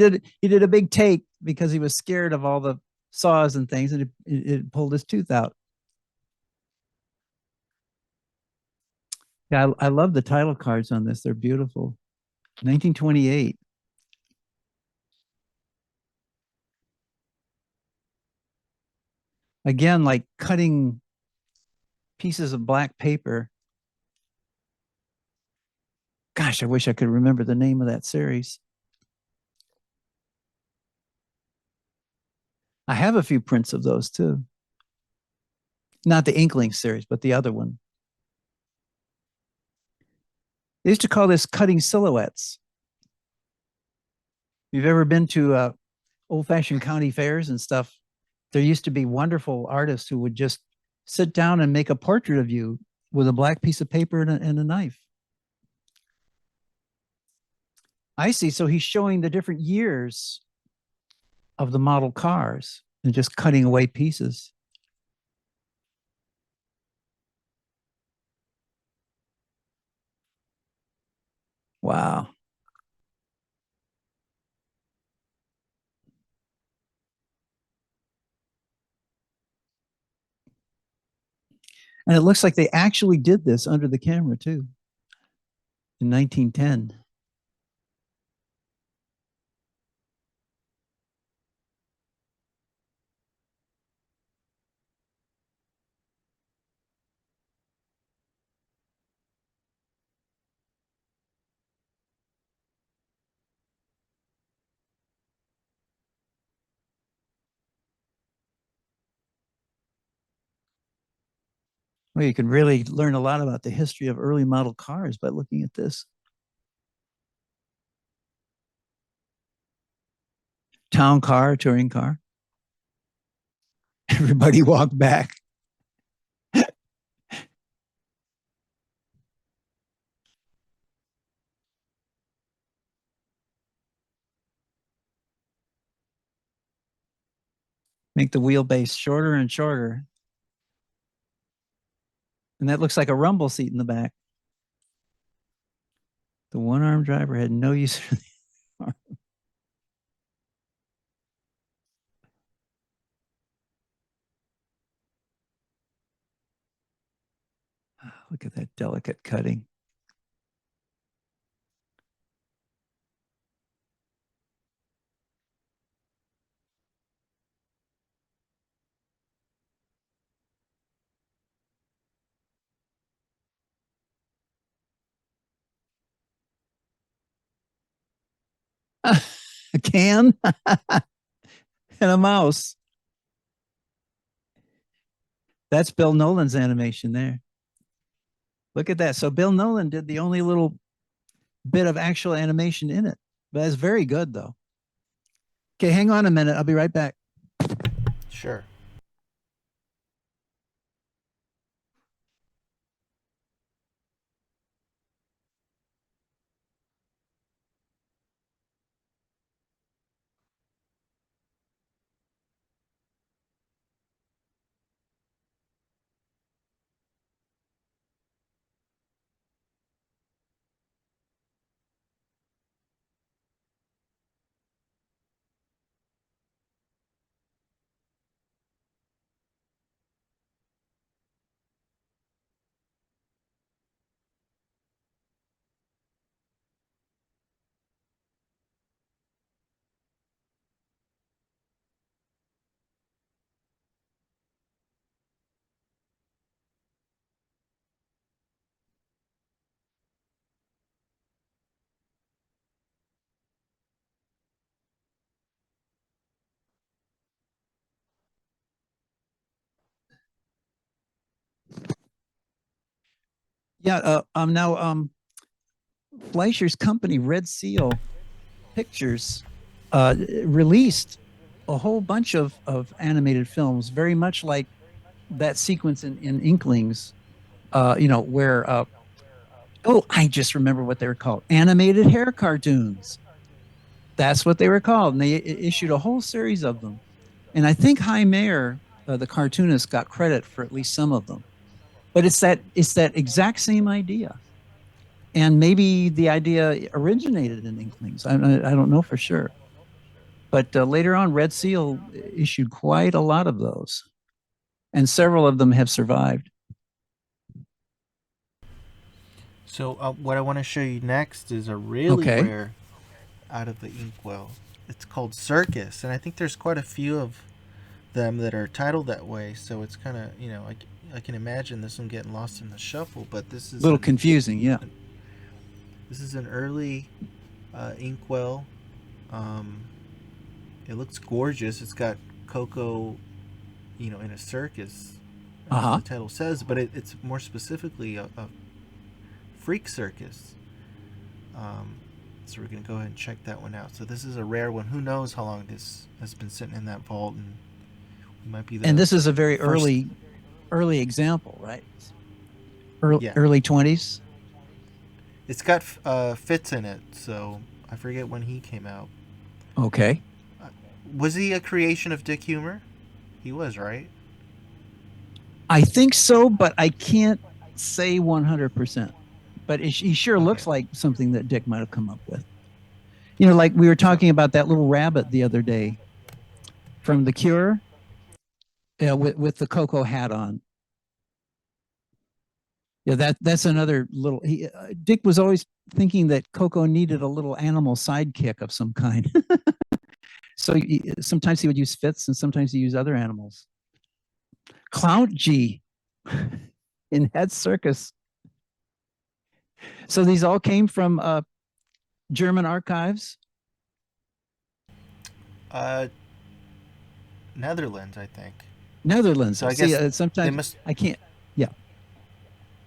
did a big take because he was scared of all the saws and things, and it pulled his tooth out. Yeah, I love the title cards on this. They're beautiful. 1928. Again, like cutting pieces of black paper. Gosh, I wish I could remember the name of that series. I have a few prints of those too. Not the Inkling series, but the other one. They used to call this cutting silhouettes. If you've ever been to old fashioned county fairs and stuff, there used to be wonderful artists who would just sit down and make a portrait of you with a black piece of paper and a knife. I see. So he's showing the different years of the model cars and just cutting away pieces. Wow. And it looks like they actually did this under the camera too in 1910. Well, you can really learn a lot about the history of early model cars by looking at this. Town car, touring car. Everybody walked back. Make the wheelbase shorter and shorter. And that looks like a rumble seat in the back. The one-armed driver had no use for the arm. Look at that delicate cutting. A can and a mouse. That's Bill Nolan's animation there. Look at that. So Bill Nolan did the only little bit of actual animation in it. But that's very good, though. Okay, hang on a minute. I'll be right back.
Sure.
Yeah, I'm now Fleischer's company, Red Seal Pictures, released a whole bunch of animated films, very much like that sequence in Inklings, where oh, I just remember what they were called, animated hair cartoons. That's what they were called, and they issued a whole series of them. And I think High Mayer, the cartoonist, got credit for at least some of them. But it's that exact same idea, and maybe the idea originated in Inklings. I don't know for sure, but later on, Red Seal issued quite a lot of those, and several of them have survived.
So what I want to show you next is a really
Okay,
rare out of the inkwell. It's called Circus, and I think there's quite a few of them that are titled that way. So it's kind of I can imagine this one getting lost in the shuffle. But
a little confusing, yeah.
this is an early inkwell. Um, it looks gorgeous. It's got Coco, in a circus,
Uh
as
huh.
the title says, but it's more specifically a freak circus. Um, so we're gonna go ahead and check that one out. So this is a rare one. Who knows how long this has been sitting in that vault, and it might be
And
the
this is a very
first.
early example, right? Early
Yeah,
early 20s.
it's got Fitz in it. So I forget when he came out.
Okay.
Uh, was he a creation of Dick Humor? He was, right?
I think so, but I can't say 100%. But he sure
Okay.
looks like something that Dick might have come up with. Like we were
So
talking about that little rabbit the other day from The Cure, with the Coco hat on. Yeah, that's another little. Dick was always thinking that Coco needed a little animal sidekick of some kind. So sometimes he would use Fitz, and sometimes he used other animals. Clown G in Head Circus. So these all came from German archives.
Uh, Netherlands, I think.
Netherlands.
So I
See,
guess they
sometimes
must
I can't. Yeah,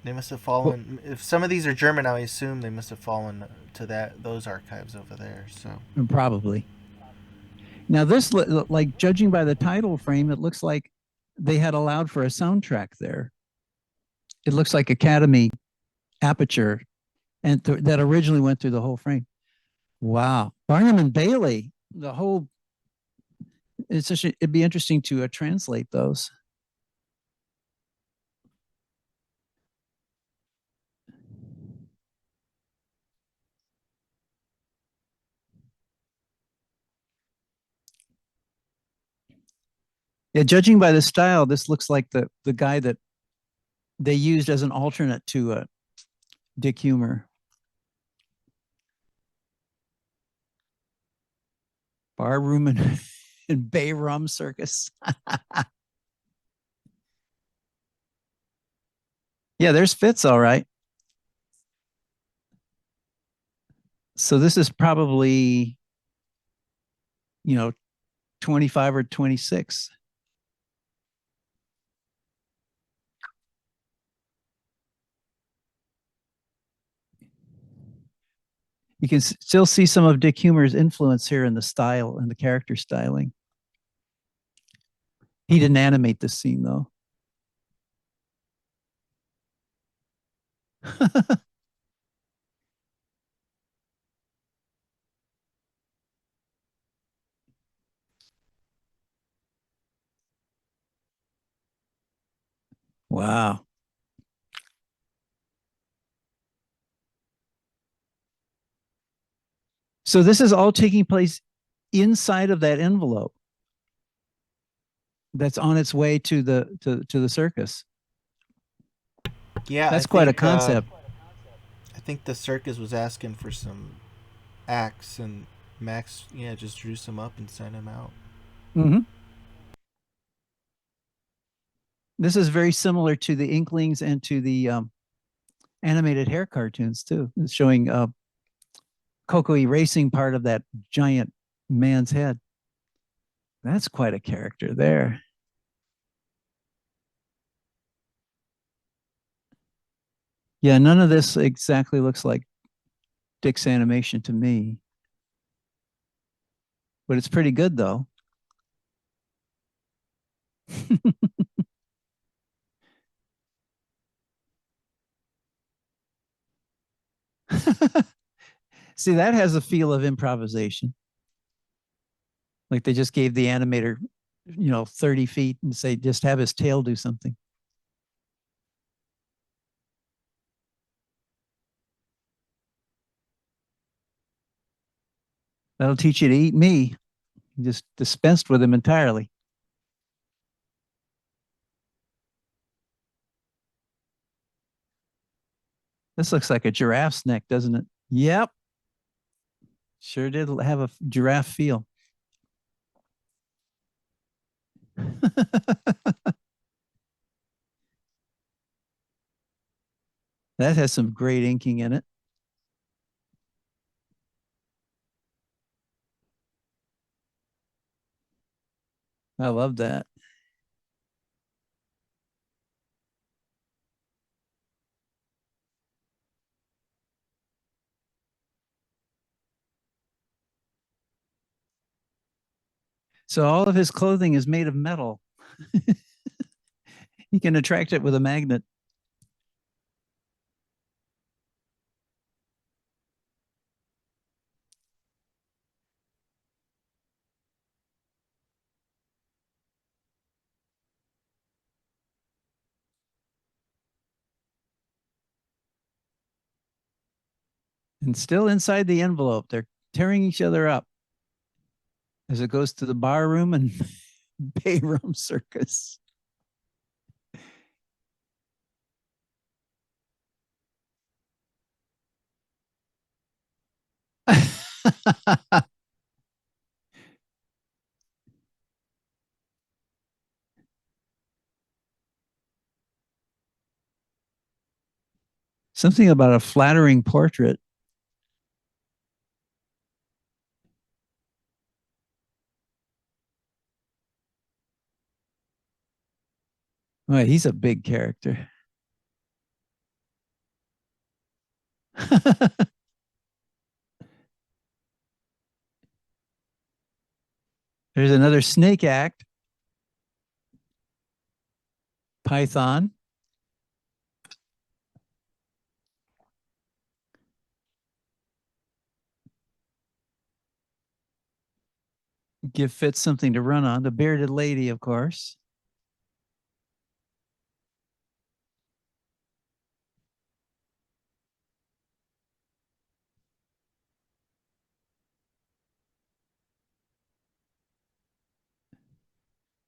they must have
well,
fallen. If some of these are German, I assume they must have fallen to those archives over there. So
probably. Now this, like judging by the title frame, it looks like they had allowed for a soundtrack there. It looks like Academy Aperture, and that originally went through the whole frame. Wow, Barnum and Bailey, the whole. It'd be interesting to translate those. Yeah, judging by the style, this looks like the guy that they used as an alternate to Dick Humor. Bar room and Bay Rum Circus. Yeah, there's Fitz, all right. So this is probably, 25 or 26. You can still see some of Dick Humor's influence here in the style and the character styling. He didn't animate this scene though. Wow. So this is all taking place inside of that envelope that's on its way to the circus.
yeah,
That's quite a concept.
I think the circus was asking for some acts, and Max, yeah, just drew some up and sent them out.
Mm-hmm. This is very similar to the Inklings and to the animated hair cartoons too. It's showing Coco erasing part of that giant man's head. That's quite a character there. Yeah, none of this exactly looks like Dick's animation to me, but it's pretty good though. See, that has a feel of improvisation. Like they just gave the animator, 30 feet and say, just have his tail do something. That'll teach you to eat me. You just dispensed with him entirely. This looks like a giraffe's neck, doesn't it? Yep. Sure did have a giraffe feel. That has some great inking in it. I love that. So all of his clothing is made of metal. He can attract it with a magnet. And still inside the envelope, they're tearing each other up as it goes to the bar room and Bay, Rum, Bay Rum Circus. Something about a flattering portrait. Oh, he's a big character. There's another snake act, Python. Give Fitz something to run on. The bearded lady, of course.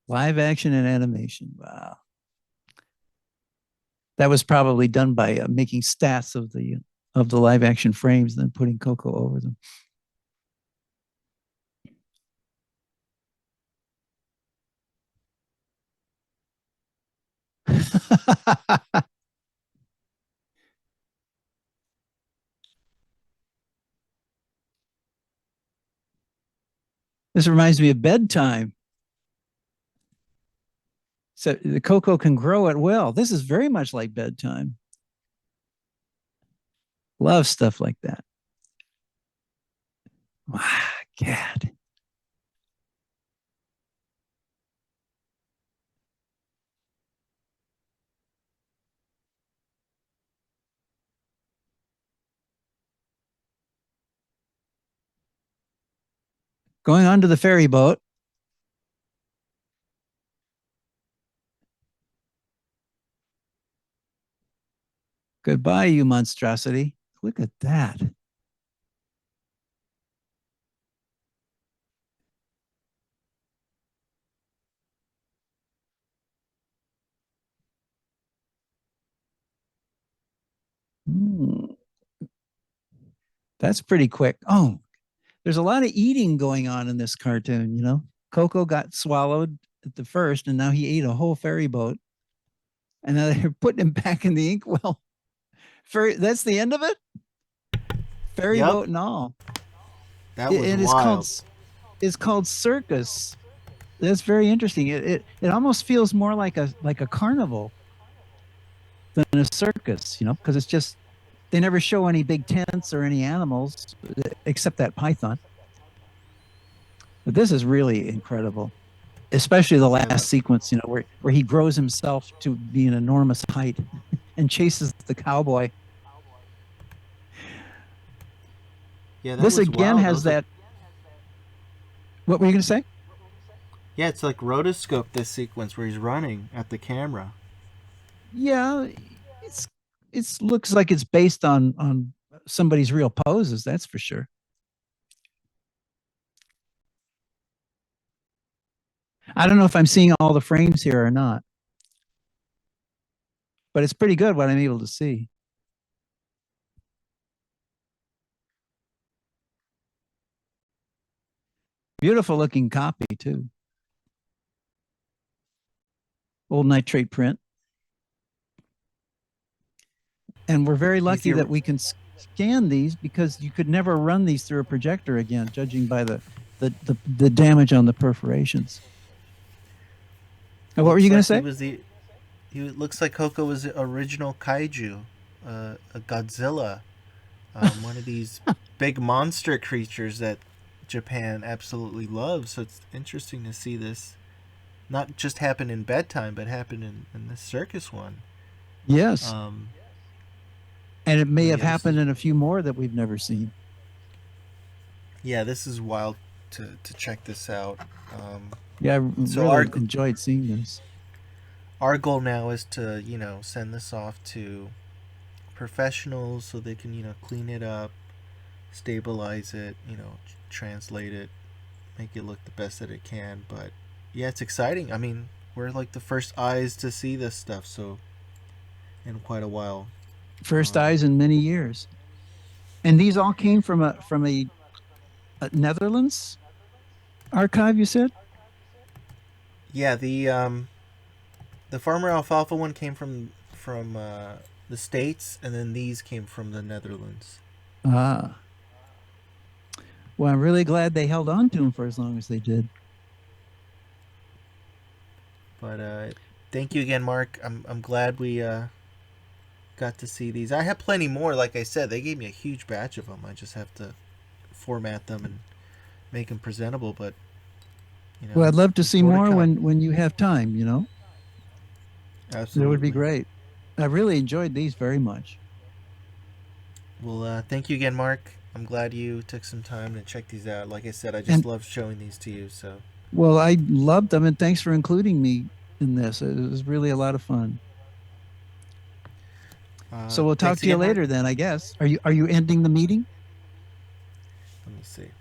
Live action and animation. Wow. That was probably done by making stats of the live action frames and then putting Coco over them. This reminds me of bedtime. So the Coco can grow at will. This is very much like bedtime. Love stuff like that. Ah, God. Going on to the ferry boat. Goodbye, you monstrosity. Look at that. Mm, that's pretty quick. Oh, there's a lot of eating going on in this cartoon, you know. Coco got swallowed at the first, and now he ate a whole ferry boat. And now they're putting him back in the inkwell. Ferry, that's the end of it? Ferry
Yep,
boat and all.
that was
It is
wild.
called circus. That's very interesting. It almost feels more like a carnival than a circus, you know, because it's just they never show any big tents or any animals except that python. But this is really incredible, especially the
Yeah,
last sequence, you know, where he grows himself to be an enormous height and chases the cowboy.
that
This
was
again
wild. That
has
was like,
that. What were you going to say?
yeah, it's like rotoscope this sequence where he's running at the camera.
Yeah, it's it looks like it's based on somebody's real poses. That's for sure. I don't know if I'm seeing all the frames here or not, but it's pretty good what I'm able to see. Beautiful looking copy too. Old nitrate print. And we're very
He's
lucky
the
that we can scan these because you could never run these through a projector again, judging by the damage on the perforations. And what were you
looks
going to
like he
say?
was the he looks like Coco was the original kaiju, a Godzilla, one of these big monster creatures that Japan absolutely loves. So it's interesting to see this not just happen in bedtime, but happen in this circus one.
Yes.
Um,
And it may
but
have
yeah, this
happened
is
in a few more that we've never seen.
this is wild to check this out.
Yeah, I
So our
really enjoyed seeing this.
our goal now is to send this off to professionals so they can clean it up, stabilize it, translate it, make it look the best that it can. But yeah, it's exciting. I mean, we're like the first eyes to see this stuff, so in quite a while.
First
Um,
eyes in many years. And these all came from a Netherlands archive, you said?
Yeah, the farmer alfalfa one came from the states, and then these came from the Netherlands.
Ah, well, I'm really glad they held on to him for as long as they did.
But thank you again, Mark. I'm glad we got to see these. I have plenty more. Like I said, they gave me a huge batch of them. I just have to format them and make them presentable. But
Well, I'd love to
there's
see
more to
more
come.
when you have time, That would be
Absolutely.
great. I really enjoyed these very much.
Well, thank you again, Mark. I'm glad you took some time to check these out. Like I said, I just
And
love showing these to you. So,
well, I loved them and thanks for including me in this. It was really a lot of fun. So we'll talk
thanks
to you
again, Mark.
later then, I guess. Are you ending the meeting?
Let me see.